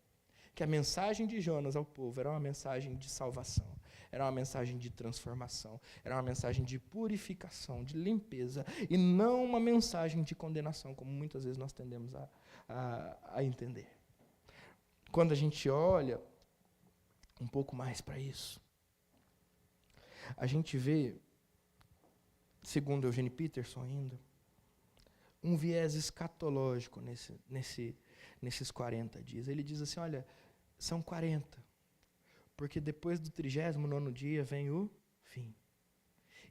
que a mensagem de Jonas ao povo era uma mensagem de salvação, era uma mensagem de transformação, era uma mensagem de purificação, de limpeza, e não uma mensagem de condenação, como muitas vezes nós tendemos a entender. Quando a gente olha um pouco mais para isso, a gente vê, segundo Eugene Peterson ainda, um viés escatológico nesses 40 dias. Ele diz assim: olha, são 40, porque depois do 39º dia vem o fim.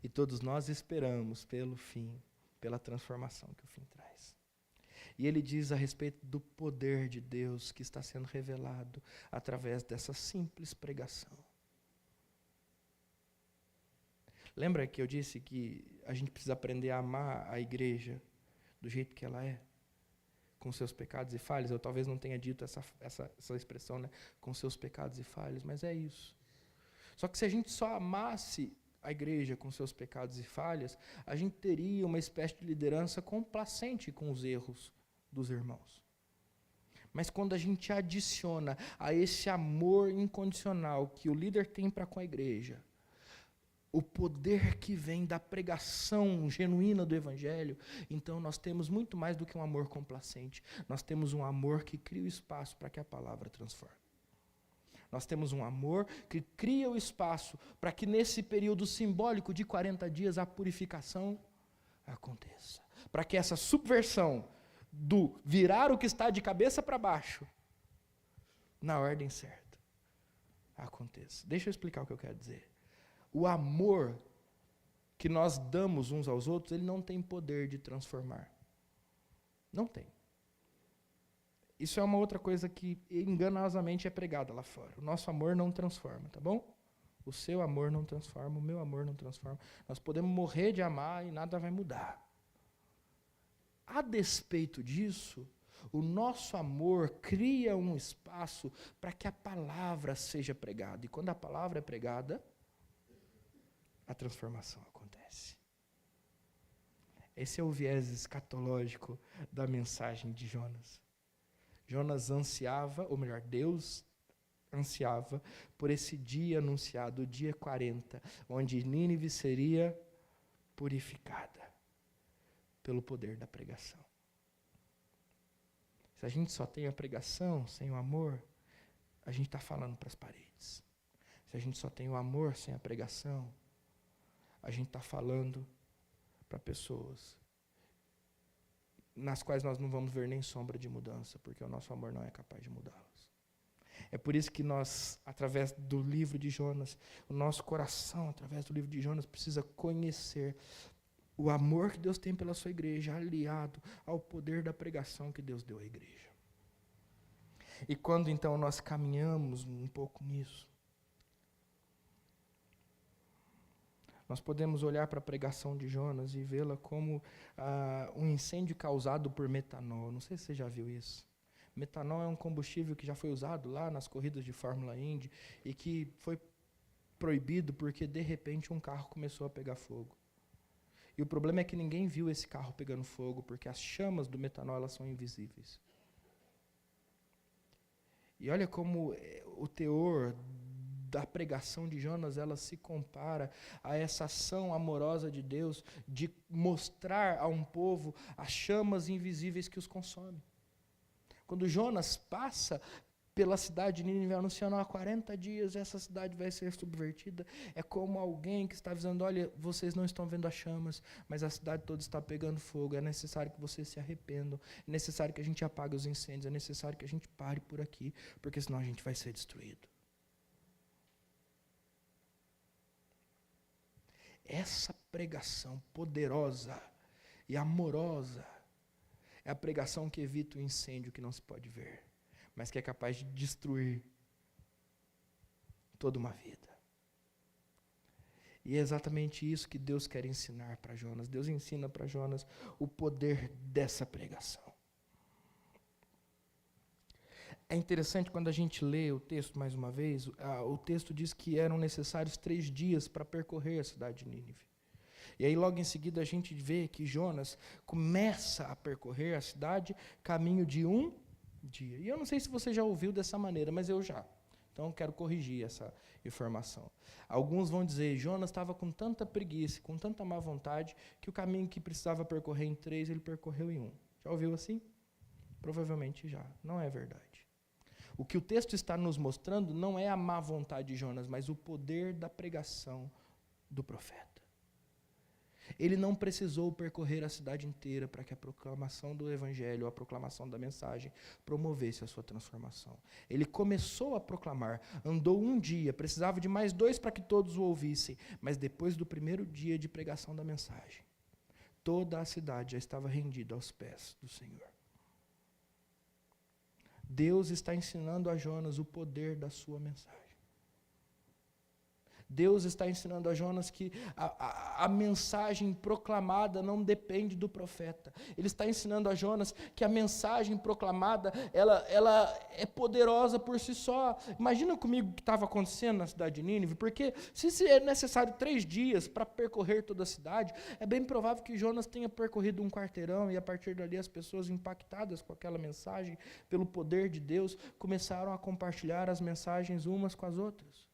E todos nós esperamos pelo fim, pela transformação que o fim traz. E ele diz a respeito do poder de Deus que está sendo revelado através dessa simples pregação. Lembra que eu disse que a gente precisa aprender a amar a igreja do jeito que ela é? Com seus pecados e falhas. Eu talvez não tenha dito essa expressão, né? Com seus pecados e falhas, mas é isso. Só que se a gente só amasse a igreja com seus pecados e falhas, a gente teria uma espécie de liderança complacente com os erros dos irmãos. Mas quando a gente adiciona a esse amor incondicional que o líder tem para com a igreja, o poder que vem da pregação genuína do Evangelho, então nós temos muito mais do que um amor complacente. Nós temos um amor que cria o espaço para que a palavra transforme. Nós temos um amor que cria o espaço para que nesse período simbólico de 40 dias a purificação aconteça. Para que essa subversão do virar o que está de cabeça para baixo, na ordem certa, aconteça. Deixa eu explicar o que eu quero dizer. O amor que nós damos uns aos outros, ele não tem poder de transformar. Não tem. Isso é uma outra coisa que enganosamente é pregada lá fora. O nosso amor não transforma, tá bom? O seu amor não transforma, o meu amor não transforma. Nós podemos morrer de amar e nada vai mudar. A despeito disso, o nosso amor cria um espaço para que a palavra seja pregada. E quando a palavra é pregada, a transformação acontece. Esse é o viés escatológico da mensagem de Jonas. Jonas ansiava, ou melhor, Deus ansiava por esse dia anunciado, o dia 40, onde Nínive seria purificada pelo poder da pregação. Se a gente só tem a pregação sem o amor, a gente está falando para as paredes. Se a gente só tem o amor sem a pregação, a gente está falando para pessoas nas quais nós não vamos ver nem sombra de mudança, porque o nosso amor não é capaz de mudá-las. É por isso que nós, através do livro de Jonas, o nosso coração, através do livro de Jonas, precisa conhecer o amor que Deus tem pela sua igreja, aliado ao poder da pregação que Deus deu à igreja. E quando então nós caminhamos um pouco nisso, nós podemos olhar para a pregação de Jonas e vê-la como um incêndio causado por metanol. Não sei se você já viu isso. Metanol é um combustível que já foi usado lá nas corridas de Fórmula Indy e que foi proibido porque, de repente, um carro começou a pegar fogo. E o problema é que ninguém viu esse carro pegando fogo, porque as chamas do metanol elas são invisíveis. E olha como o teor da pregação de Jonas, ela se compara a essa ação amorosa de Deus de mostrar a um povo as chamas invisíveis que os consomem. Quando Jonas passa pela cidade de Nínive anunciando há 40 dias essa cidade vai ser subvertida, é como alguém que está avisando, olha, vocês não estão vendo as chamas, mas a cidade toda está pegando fogo, é necessário que vocês se arrependam, é necessário que a gente apague os incêndios, é necessário que a gente pare por aqui, porque senão a gente vai ser destruído. Essa pregação poderosa e amorosa é a pregação que evita o incêndio que não se pode ver, mas que é capaz de destruir toda uma vida. E é exatamente isso que Deus quer ensinar para Jonas. Deus ensina para Jonas o poder dessa pregação. É interessante quando a gente lê o texto mais uma vez, o texto diz que eram necessários 3 dias para percorrer a cidade de Nínive. E aí logo em seguida a gente vê que Jonas começa a percorrer a cidade caminho de 1 dia. E eu não sei se você já ouviu dessa maneira, mas eu já. Então eu quero corrigir essa informação. Alguns vão dizer, Jonas estava com tanta preguiça, com tanta má vontade, que o caminho que precisava percorrer em 3, ele percorreu em 1. Já ouviu assim? Provavelmente já. Não é verdade. O que o texto está nos mostrando não é a má vontade de Jonas, mas o poder da pregação do profeta. Ele não precisou percorrer a cidade inteira para que a proclamação do evangelho, a proclamação da mensagem, promovesse a sua transformação. Ele começou a proclamar, andou 1 dia, precisava de mais 2 para que todos o ouvissem, mas depois do primeiro dia de pregação da mensagem, toda a cidade já estava rendida aos pés do Senhor. Deus está ensinando a Jonas o poder da sua mensagem. Deus está ensinando a Jonas que a mensagem proclamada não depende do profeta. Ele está ensinando a Jonas que a mensagem proclamada, ela é poderosa por si só. Imagina comigo o que estava acontecendo na cidade de Nínive, porque se é necessário 3 dias para percorrer toda a cidade, é bem provável que Jonas tenha percorrido 1 quarteirão e a partir dali as pessoas impactadas com aquela mensagem, pelo poder de Deus, começaram a compartilhar as mensagens umas com as outras.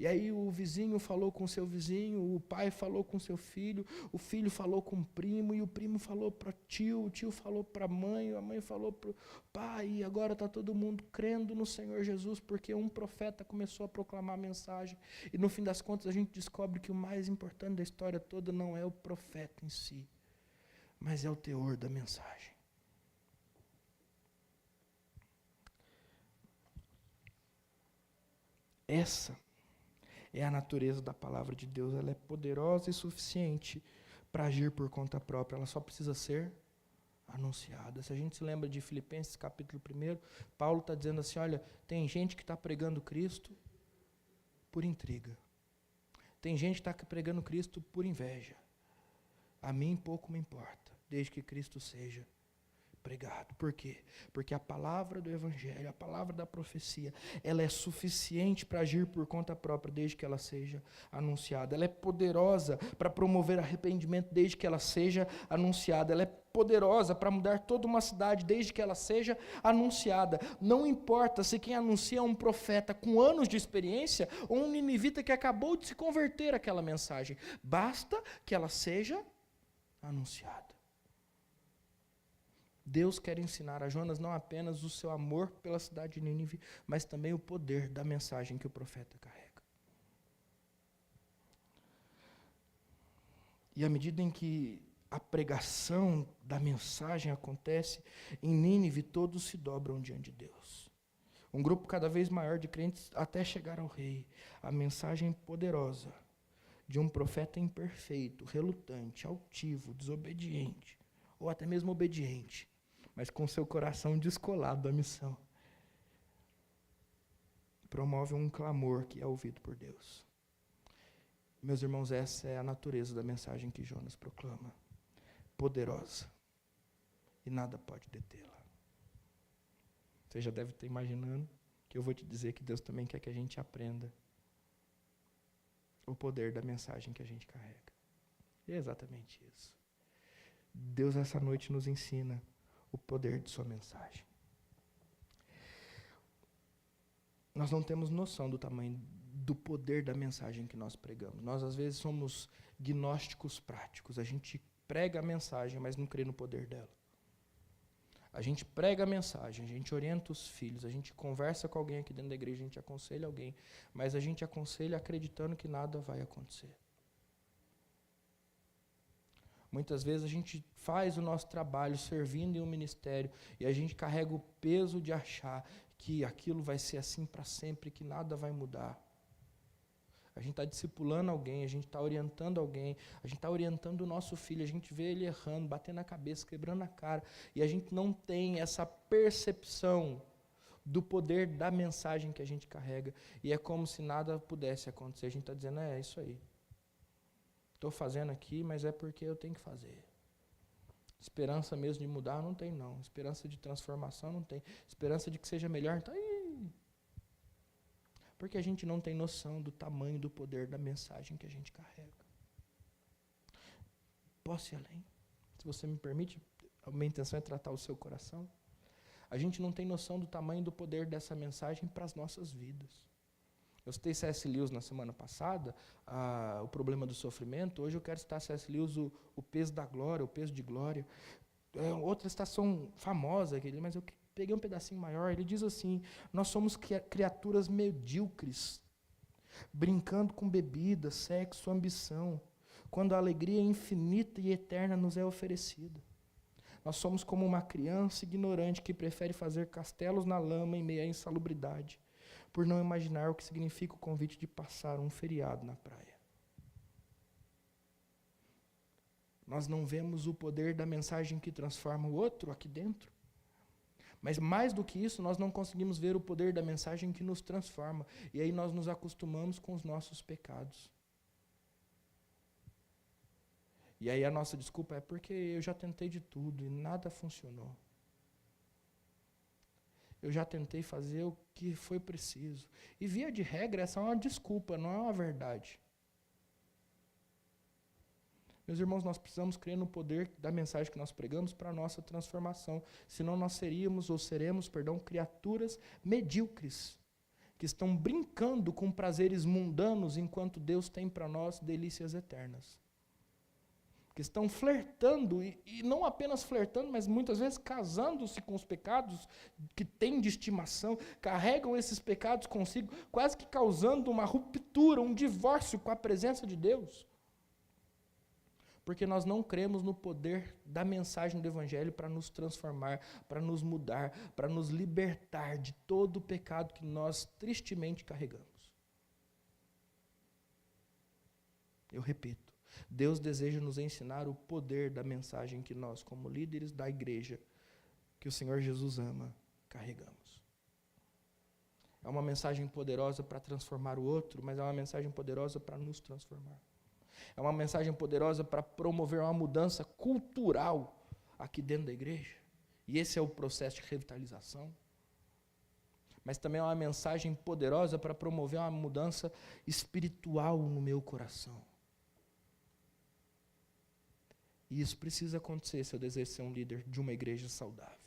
E aí o vizinho falou com o seu vizinho, o pai falou com o seu filho, o filho falou com o primo, e o primo falou para o tio falou para a mãe falou para o pai, e agora está todo mundo crendo no Senhor Jesus, porque um profeta começou a proclamar a mensagem. E no fim das contas a gente descobre que o mais importante da história toda não é o profeta em si, mas é o teor da mensagem. Essa é a natureza da palavra de Deus. Ela é poderosa e suficiente para agir por conta própria. Ela só precisa ser anunciada. Se a gente se lembra de Filipenses capítulo 1, Paulo está dizendo assim, olha, tem gente que está pregando Cristo por intriga. Tem gente que está pregando Cristo por inveja. A mim pouco me importa, desde que Cristo seja pregado. Por quê? Porque a palavra do Evangelho, a palavra da profecia, ela é suficiente para agir por conta própria, desde que ela seja anunciada. Ela é poderosa para promover arrependimento, desde que ela seja anunciada. Ela é poderosa para mudar toda uma cidade, desde que ela seja anunciada. Não importa se quem anuncia é um profeta com anos de experiência ou um ninivita que acabou de se converter àquela mensagem. Basta que ela seja anunciada. Deus quer ensinar a Jonas não apenas o seu amor pela cidade de Nínive, mas também o poder da mensagem que o profeta carrega. E à medida em que a pregação da mensagem acontece, em Nínive todos se dobram diante de Deus. Um grupo cada vez maior de crentes até chegar ao rei. A mensagem poderosa de um profeta imperfeito, relutante, altivo, desobediente, ou até mesmo obediente, mas com seu coração descolado da missão, promove um clamor que é ouvido por Deus. Meus irmãos, essa é a natureza da mensagem que Jonas proclama. Poderosa. E nada pode detê-la. Você já deve estar imaginando que eu vou te dizer que Deus também quer que a gente aprenda o poder da mensagem que a gente carrega. E é exatamente isso. Deus essa noite nos ensina o poder de sua mensagem. Nós não temos noção do tamanho, do poder da mensagem que nós pregamos. Nós, às vezes, somos gnósticos práticos. A gente prega a mensagem, mas não crê no poder dela. A gente prega a mensagem, a gente orienta os filhos, a gente conversa com alguém aqui dentro da igreja, a gente aconselha alguém, mas a gente aconselha acreditando que nada vai acontecer. Muitas vezes a gente faz o nosso trabalho servindo em um ministério e a gente carrega o peso de achar que aquilo vai ser assim para sempre, que nada vai mudar. A gente está discipulando alguém, a gente está orientando alguém, a gente está orientando o nosso filho, a gente vê ele errando, batendo a cabeça, quebrando a cara, e a gente não tem essa percepção do poder da mensagem que a gente carrega, e é como se nada pudesse acontecer. A gente está dizendo, é isso aí. Estou fazendo aqui, mas é porque eu tenho que fazer. Esperança mesmo de mudar não tem, não. Esperança de transformação não tem. Esperança de que seja melhor, tá aí. Porque a gente não tem noção do tamanho, do poder da mensagem que a gente carrega. Posso ir além? Se você me permite, a minha intenção é tratar o seu coração. A gente não tem noção do tamanho e do poder dessa mensagem para as nossas vidas. Eu citei C.S. Lewis na semana passada, o problema do sofrimento. Hoje eu quero citar C.S. Lewis, o peso da glória, o peso de glória. Outra citação famosa, mas eu peguei um pedacinho maior. Ele diz assim, nós somos criaturas medíocres, brincando com bebida, sexo, ambição, quando a alegria infinita e eterna nos é oferecida. Nós somos como uma criança ignorante que prefere fazer castelos na lama em meio à insalubridade, por não imaginar o que significa o convite de passar um feriado na praia. Nós não vemos o poder da mensagem que transforma o outro aqui dentro. Mas mais do que isso, nós não conseguimos ver o poder da mensagem que nos transforma. E aí nós nos acostumamos com os nossos pecados. E aí a nossa desculpa é porque eu já tentei de tudo e nada funcionou. Eu já tentei fazer o que foi preciso. E via de regra, essa é uma desculpa, não é uma verdade. Meus irmãos, nós precisamos crer no poder da mensagem que nós pregamos para a nossa transformação. Senão nós seremos, criaturas medíocres, que estão brincando com prazeres mundanos enquanto Deus tem para nós delícias eternas. Que estão flertando, e não apenas flertando, mas muitas vezes casando-se com os pecados que têm de estimação, carregam esses pecados consigo, quase que causando uma ruptura, um divórcio com a presença de Deus. Porque nós não cremos no poder da mensagem do Evangelho para nos transformar, para nos mudar, para nos libertar de todo o pecado que nós tristemente carregamos. Eu repito, Deus deseja nos ensinar o poder da mensagem que nós, como líderes da igreja, que o Senhor Jesus ama, carregamos. É uma mensagem poderosa para transformar o outro, mas é uma mensagem poderosa para nos transformar. É uma mensagem poderosa para promover uma mudança cultural aqui dentro da igreja. E esse é o processo de revitalização. Mas também é uma mensagem poderosa para promover uma mudança espiritual no meu coração. E isso precisa acontecer se eu desejo ser um líder de uma igreja saudável.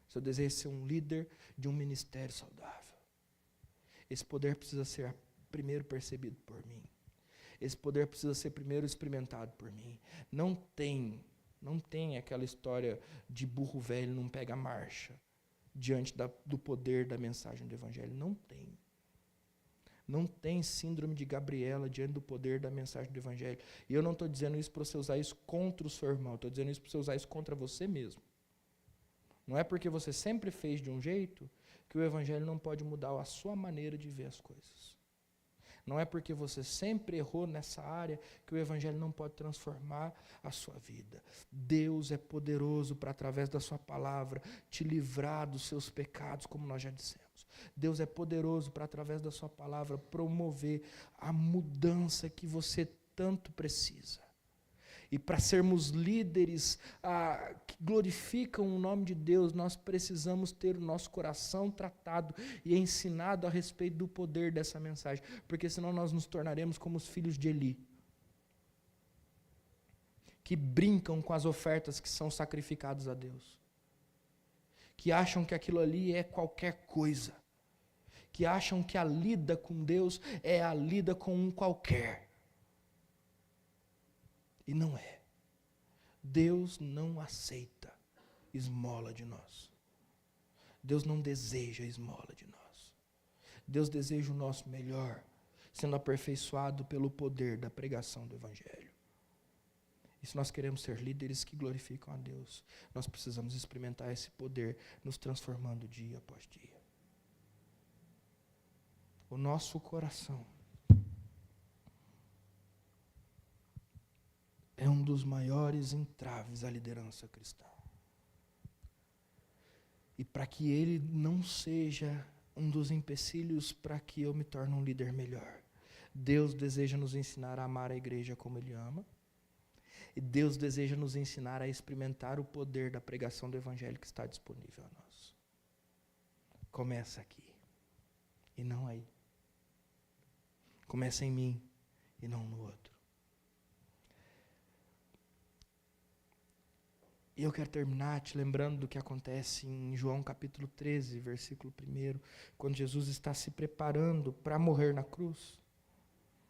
Se eu desejo ser um líder de um ministério saudável. Esse poder precisa ser primeiro percebido por mim. Esse poder precisa ser primeiro experimentado por mim. Não tem aquela história de burro velho não pega marcha diante do poder da mensagem do Evangelho. Não tem. Não tem síndrome de Gabriela diante do poder da mensagem do Evangelho. E eu não estou dizendo isso para você usar isso contra o seu irmão. Estou dizendo isso para você usar isso contra você mesmo. Não é porque você sempre fez de um jeito que o Evangelho não pode mudar a sua maneira de ver as coisas. Não é porque você sempre errou nessa área que o Evangelho não pode transformar a sua vida. Deus é poderoso para, através da sua palavra, te livrar dos seus pecados, como nós já dissemos. Deus é poderoso para, através da sua palavra, promover a mudança que você tanto precisa. E para sermos líderes que glorificam o nome de Deus, nós precisamos ter o nosso coração tratado e ensinado a respeito do poder dessa mensagem. Porque senão nós nos tornaremos como os filhos de Eli, que brincam com as ofertas que são sacrificadas a Deus. Que acham que aquilo ali é qualquer coisa. Que acham que a lida com Deus é a lida com um qualquer. E não é. Deus não aceita esmola de nós. Deus não deseja esmola de nós. Deus deseja o nosso melhor, sendo aperfeiçoado pelo poder da pregação do Evangelho. E se nós queremos ser líderes que glorificam a Deus, nós precisamos experimentar esse poder, nos transformando dia após dia. O nosso coração é um dos maiores entraves à liderança cristã. E para que ele não seja um dos empecilhos para que eu me torne um líder melhor, Deus deseja nos ensinar a amar a igreja como Ele ama. E Deus deseja nos ensinar a experimentar o poder da pregação do Evangelho que está disponível a nós. Começa aqui e não aí. Começa em mim e não no outro. E eu quero terminar te lembrando do que acontece em João capítulo 13, versículo 1, quando Jesus está se preparando para morrer na cruz.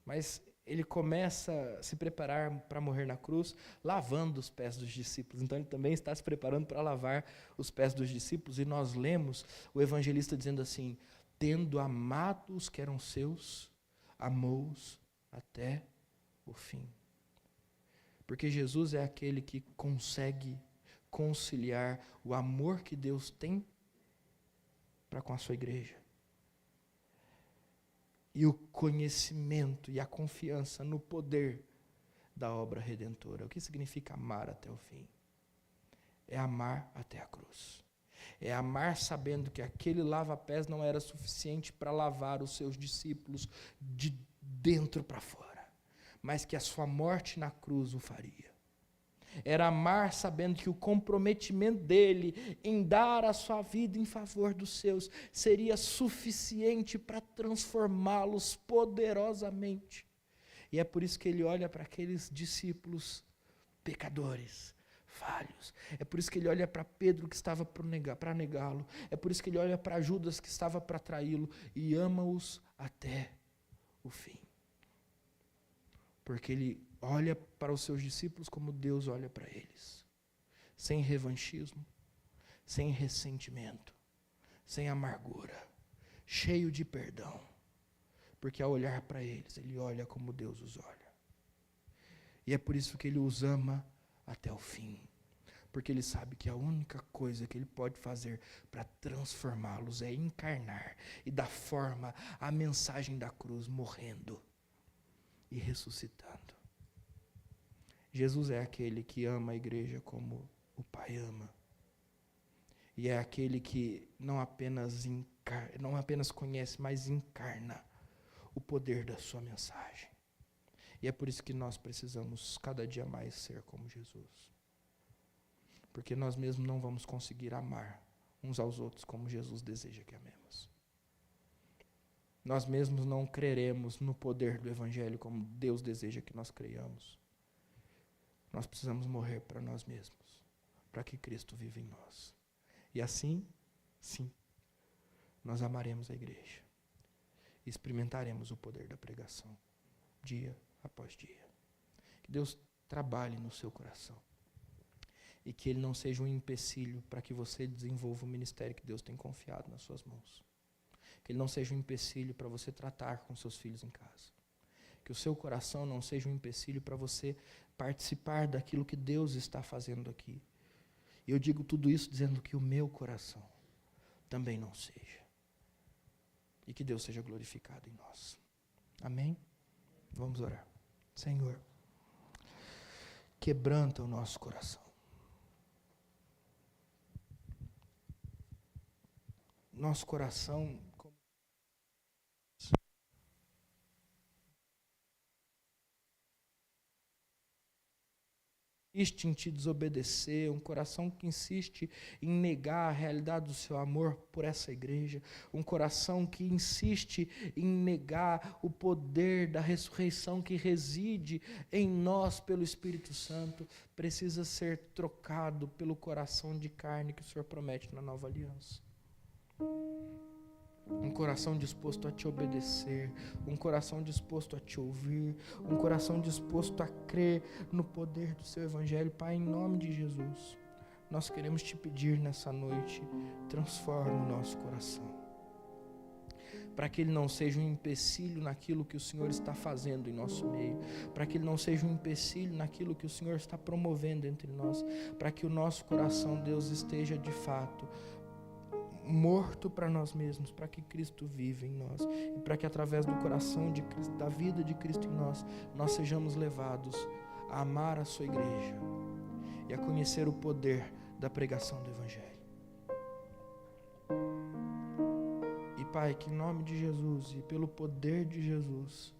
Mas ele começa a se preparar para morrer na cruz, lavando os pés dos discípulos. Então ele também está se preparando para lavar os pés dos discípulos. E nós lemos o evangelista dizendo assim: tendo amado os que eram seus, amou-os até o fim. Porque Jesus é aquele que consegue conciliar o amor que Deus tem para com a sua igreja e o conhecimento e a confiança no poder da obra redentora. O que significa amar até o fim? É amar até a cruz. É amar sabendo que aquele lava-pés não era suficiente para lavar os seus discípulos de dentro para fora, mas que a sua morte na cruz o faria. Era amar sabendo que o comprometimento dele em dar a sua vida em favor dos seus seria suficiente para transformá-los poderosamente. E é por isso que ele olha para aqueles discípulos pecadores, falhos. É por isso que ele olha para Pedro, que estava para negá-lo. É por isso que ele olha para Judas, que estava para traí-lo, e ama-os até o fim. Porque ele olha para os seus discípulos como Deus olha para eles. Sem revanchismo, sem ressentimento, sem amargura, cheio de perdão. Porque ao olhar para eles, ele olha como Deus os olha. E é por isso que ele os ama até o fim. Porque ele sabe que a única coisa que ele pode fazer para transformá-los é encarnar e dar forma à mensagem da cruz, morrendo e ressuscitando. Jesus é aquele que ama a igreja como o Pai ama. E é aquele que não apenas conhece, mas encarna o poder da sua mensagem. E é por isso que nós precisamos cada dia mais ser como Jesus. Porque nós mesmos não vamos conseguir amar uns aos outros como Jesus deseja que amemos. Nós mesmos não creremos no poder do Evangelho como Deus deseja que nós creiamos. Nós precisamos morrer para nós mesmos, para que Cristo viva em nós. E assim, sim, nós amaremos a igreja. E experimentaremos o poder da pregação, dia após dia. Que Deus trabalhe no seu coração. E que Ele não seja um empecilho para que você desenvolva o ministério que Deus tem confiado nas suas mãos. Que Ele não seja um empecilho para você tratar com seus filhos em casa. Que o seu coração não seja um empecilho para você participar daquilo que Deus está fazendo aqui. E eu digo tudo isso dizendo que o meu coração também não seja. E que Deus seja glorificado em nós. Amém? Vamos orar. Senhor, quebranta o nosso coração. Nosso coração insiste em te desobedecer, um coração que insiste em negar a realidade do seu amor por essa igreja, um coração que insiste em negar o poder da ressurreição que reside em nós pelo Espírito Santo, precisa ser trocado pelo coração de carne que o Senhor promete na nova aliança. Um coração disposto a te obedecer, um coração disposto a te ouvir, um coração disposto a crer no poder do seu Evangelho. Pai, em nome de Jesus, nós queremos te pedir nessa noite, transforma o nosso coração, para que ele não seja um empecilho naquilo que o Senhor está fazendo em nosso meio, para que ele não seja um empecilho naquilo que o Senhor está promovendo entre nós, para que o nosso coração, Deus, esteja de fato morto para nós mesmos, para que Cristo viva em nós, e para que através do coração de Cristo, da vida de Cristo em nós, nós sejamos levados a amar a sua igreja e a conhecer o poder da pregação do Evangelho. E Pai, que em nome de Jesus e pelo poder de Jesus,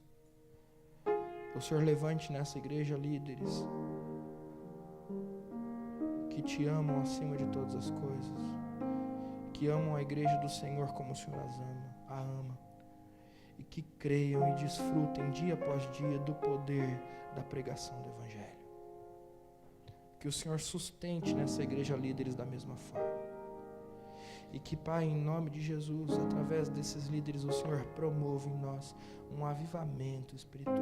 o Senhor levante nessa igreja líderes que te amam acima de todas as coisas, que amam a igreja do Senhor como o Senhor a ama, e que creiam e desfrutem dia após dia do poder da pregação do Evangelho. Que o Senhor sustente nessa igreja líderes da mesma forma. E que, Pai, em nome de Jesus, através desses líderes, o Senhor promova em nós um avivamento espiritual.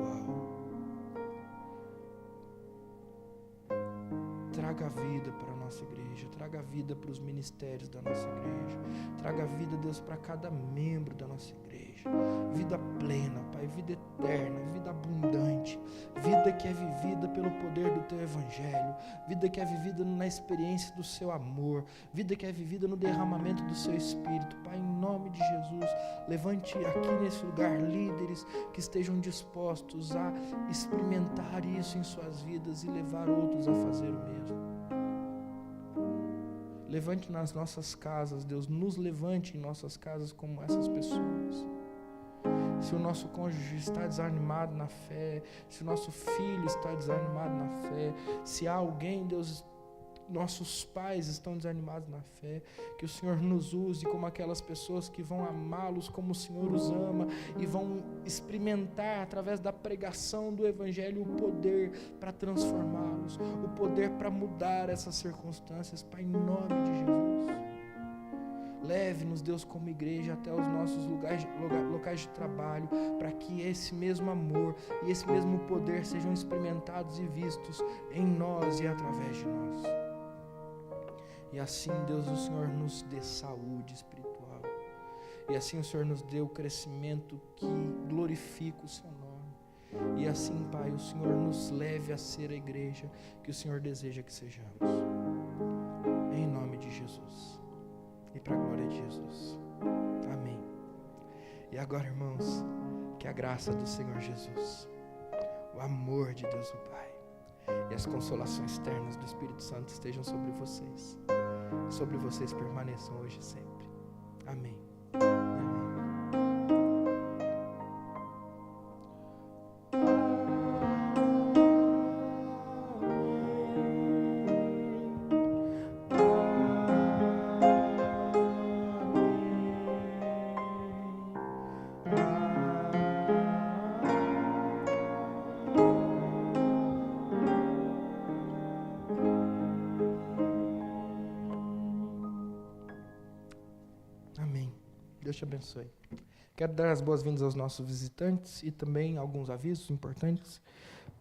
Traga vida para a nossa igreja, traga vida para os ministérios da nossa igreja, traga vida, Deus, para cada membro da nossa igreja, vida plena, Pai, vida eterna, vida abundante, vida que é vivida pelo poder do Teu Evangelho, vida que é vivida na experiência do Seu amor, vida que é vivida no derramamento do Seu Espírito. Pai, em nome de Jesus, levante aqui nesse lugar líderes que estejam dispostos a experimentar isso em suas vidas e levar outros a fazer o mesmo. Levante nas nossas casas, Deus, nos levante em nossas casas como essas pessoas. Se o nosso cônjuge está desanimado na fé, se o nosso filho está desanimado na fé, se há alguém, Deus, nossos pais estão desanimados na fé, que o Senhor nos use como aquelas pessoas que vão amá-los como o Senhor os ama e vão experimentar através da pregação do Evangelho o poder para transformá-los, o poder para mudar essas circunstâncias, Pai, em nome de Jesus. Leve-nos, Deus, como igreja até os nossos locais de trabalho, para que esse mesmo amor e esse mesmo poder sejam experimentados e vistos em nós e através de nós. E assim, Deus, o Senhor nos dê saúde espiritual. E assim o Senhor nos dê o crescimento que glorifica o Seu nome. E assim, Pai, o Senhor nos leve a ser a igreja que o Senhor deseja que sejamos. Em nome de Jesus. E para a glória de Jesus. Amém. E agora, irmãos, que a graça do Senhor Jesus, o amor de Deus o Pai e as consolações ternas do Espírito Santo estejam sobre vocês. Sobre vocês permaneçam hoje e sempre. Amém. Deus te abençoe. Quero dar as boas-vindas aos nossos visitantes e também alguns avisos importantes.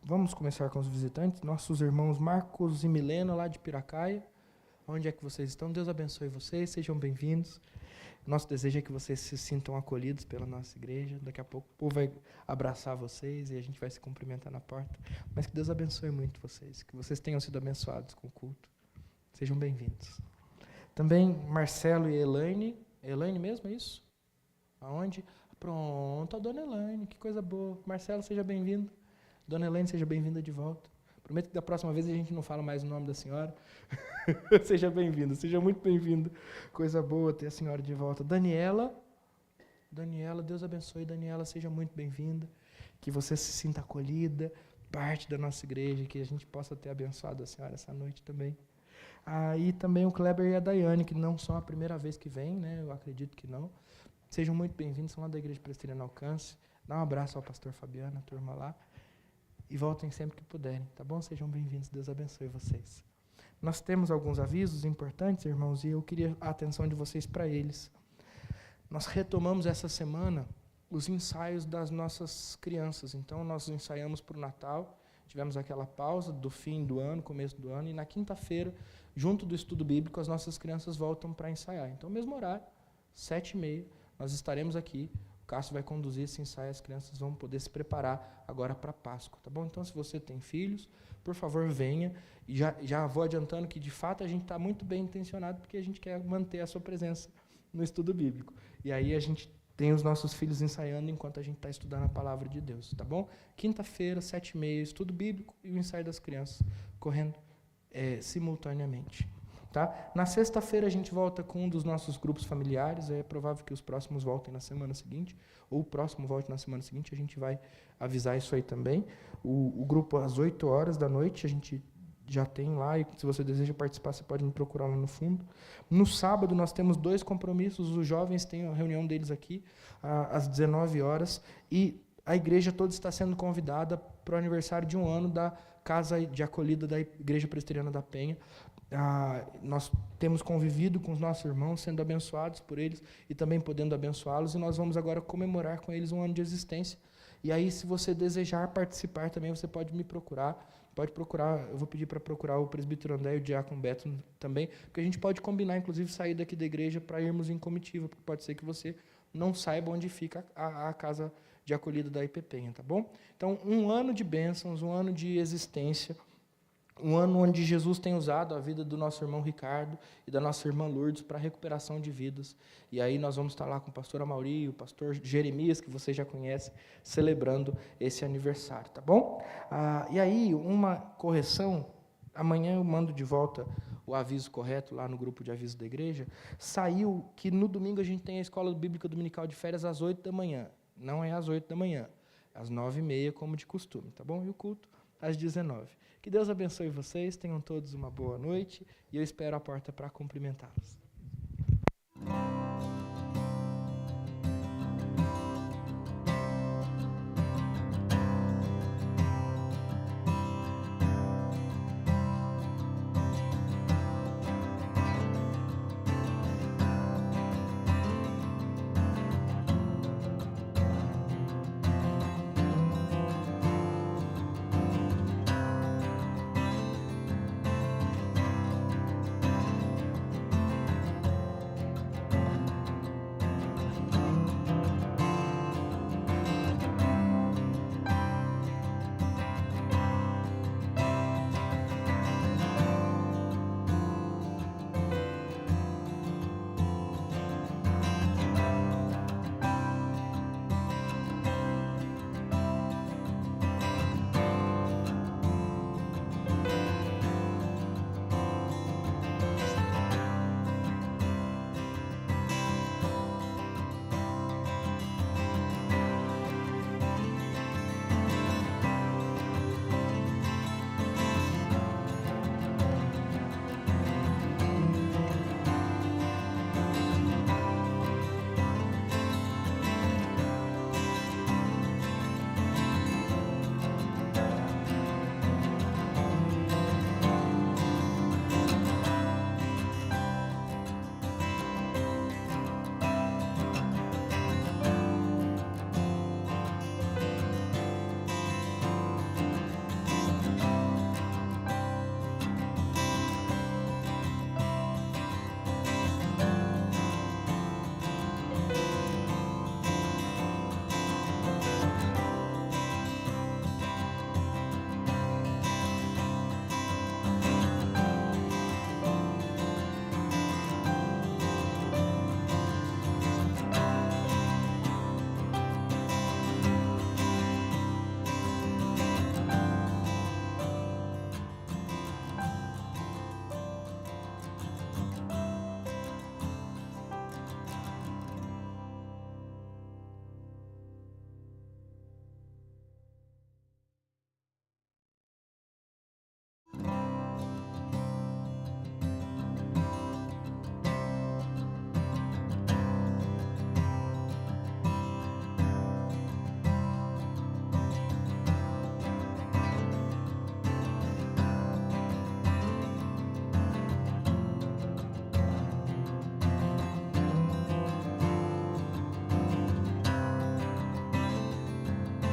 Vamos começar com os visitantes. Nossos irmãos Marcos e Milena, lá de Piracaia. Onde é que vocês estão? Deus abençoe vocês, sejam bem-vindos. Nosso desejo é que vocês se sintam acolhidos pela nossa igreja. Daqui a pouco o povo vai abraçar vocês e a gente vai se cumprimentar na porta. Mas que Deus abençoe muito vocês, que vocês tenham sido abençoados com o culto. Sejam bem-vindos. Também Marcelo e Elaine. Elaine mesmo, é isso? Aonde? Pronto, a dona Elaine, que coisa boa. Marcelo, seja bem-vindo. Dona Elaine, seja bem-vinda de volta. Prometo que da próxima vez a gente não fala mais o nome da senhora. Seja bem-vinda, seja muito bem-vinda. Coisa boa ter a senhora de volta. Daniela, Deus abençoe. Daniela, seja muito bem-vinda. Que você se sinta acolhida, parte da nossa igreja, que a gente possa ter abençoado a senhora essa noite também. E também o Kleber e a Daiane, que não são a primeira vez que vêm, né? Eu acredito que não. Sejam muito bem-vindos, são lá da Igreja Presbiteriana Alcance. Dá um abraço ao pastor Fabiano, a turma lá. E voltem sempre que puderem, tá bom? Sejam bem-vindos, Deus abençoe vocês. Nós temos alguns avisos importantes, irmãos, e eu queria a atenção de vocês para eles. Nós retomamos essa semana os ensaios das nossas crianças. Então, nós ensaiamos para o Natal, tivemos aquela pausa do fim do ano, começo do ano, e na quinta-feira, junto do estudo bíblico, as nossas crianças voltam para ensaiar. Então, mesmo horário, 7h30, nós estaremos aqui. O Cássio vai conduzir esse ensaio, as crianças vão poder se preparar agora para a Páscoa, tá bom? Então, se você tem filhos, por favor, venha. E já vou adiantando que, de fato, a gente está muito bem intencionado, porque a gente quer manter a sua presença no estudo bíblico. E aí a gente tem os nossos filhos ensaiando enquanto a gente está estudando a palavra de Deus, tá bom? Quinta-feira, 7h30, estudo bíblico e o ensaio das crianças, correndo simultaneamente. Tá? Na sexta-feira a gente volta com um dos nossos grupos familiares, é provável que os próximos voltem na semana seguinte, ou o próximo volte na semana seguinte, a gente vai avisar isso aí também. O grupo às 20h, a gente já tem lá, e se você deseja participar, você pode me procurar lá no fundo. No sábado nós temos 2 compromissos, os jovens têm a reunião deles aqui, às 19h, e a igreja toda está sendo convidada para o aniversário de 1 ano da Casa de Acolhida da Igreja Presbiteriana da Penha. Nós temos convivido com os nossos irmãos, sendo abençoados por eles e também podendo abençoá-los, e nós vamos agora comemorar com eles 1 ano de existência. E aí, se você desejar participar também, você pode me procurar, eu vou pedir para procurar o presbítero André e o diácono Beto também, porque a gente pode combinar, inclusive, sair daqui da igreja para irmos em comitiva, porque pode ser que você não saiba onde fica a casa de acolhida da IPPenha, tá bom? Então, 1 ano de bênçãos, 1 ano de existência, 1 ano onde Jesus tem usado a vida do nosso irmão Ricardo e da nossa irmã Lourdes para a recuperação de vidas. E aí nós vamos estar lá com o pastor Amauri, o pastor Jeremias, que você já conhece, celebrando esse aniversário, tá bom? E aí, uma correção, amanhã eu mando de volta o aviso correto lá no grupo de aviso da igreja. Saiu que no domingo a gente tem a escola bíblica dominical de férias às 8h. Não é às 8h, às 9h30, como de costume, tá bom? E o culto às 19. Que Deus abençoe vocês, tenham todos uma boa noite e eu espero a porta para cumprimentá-los.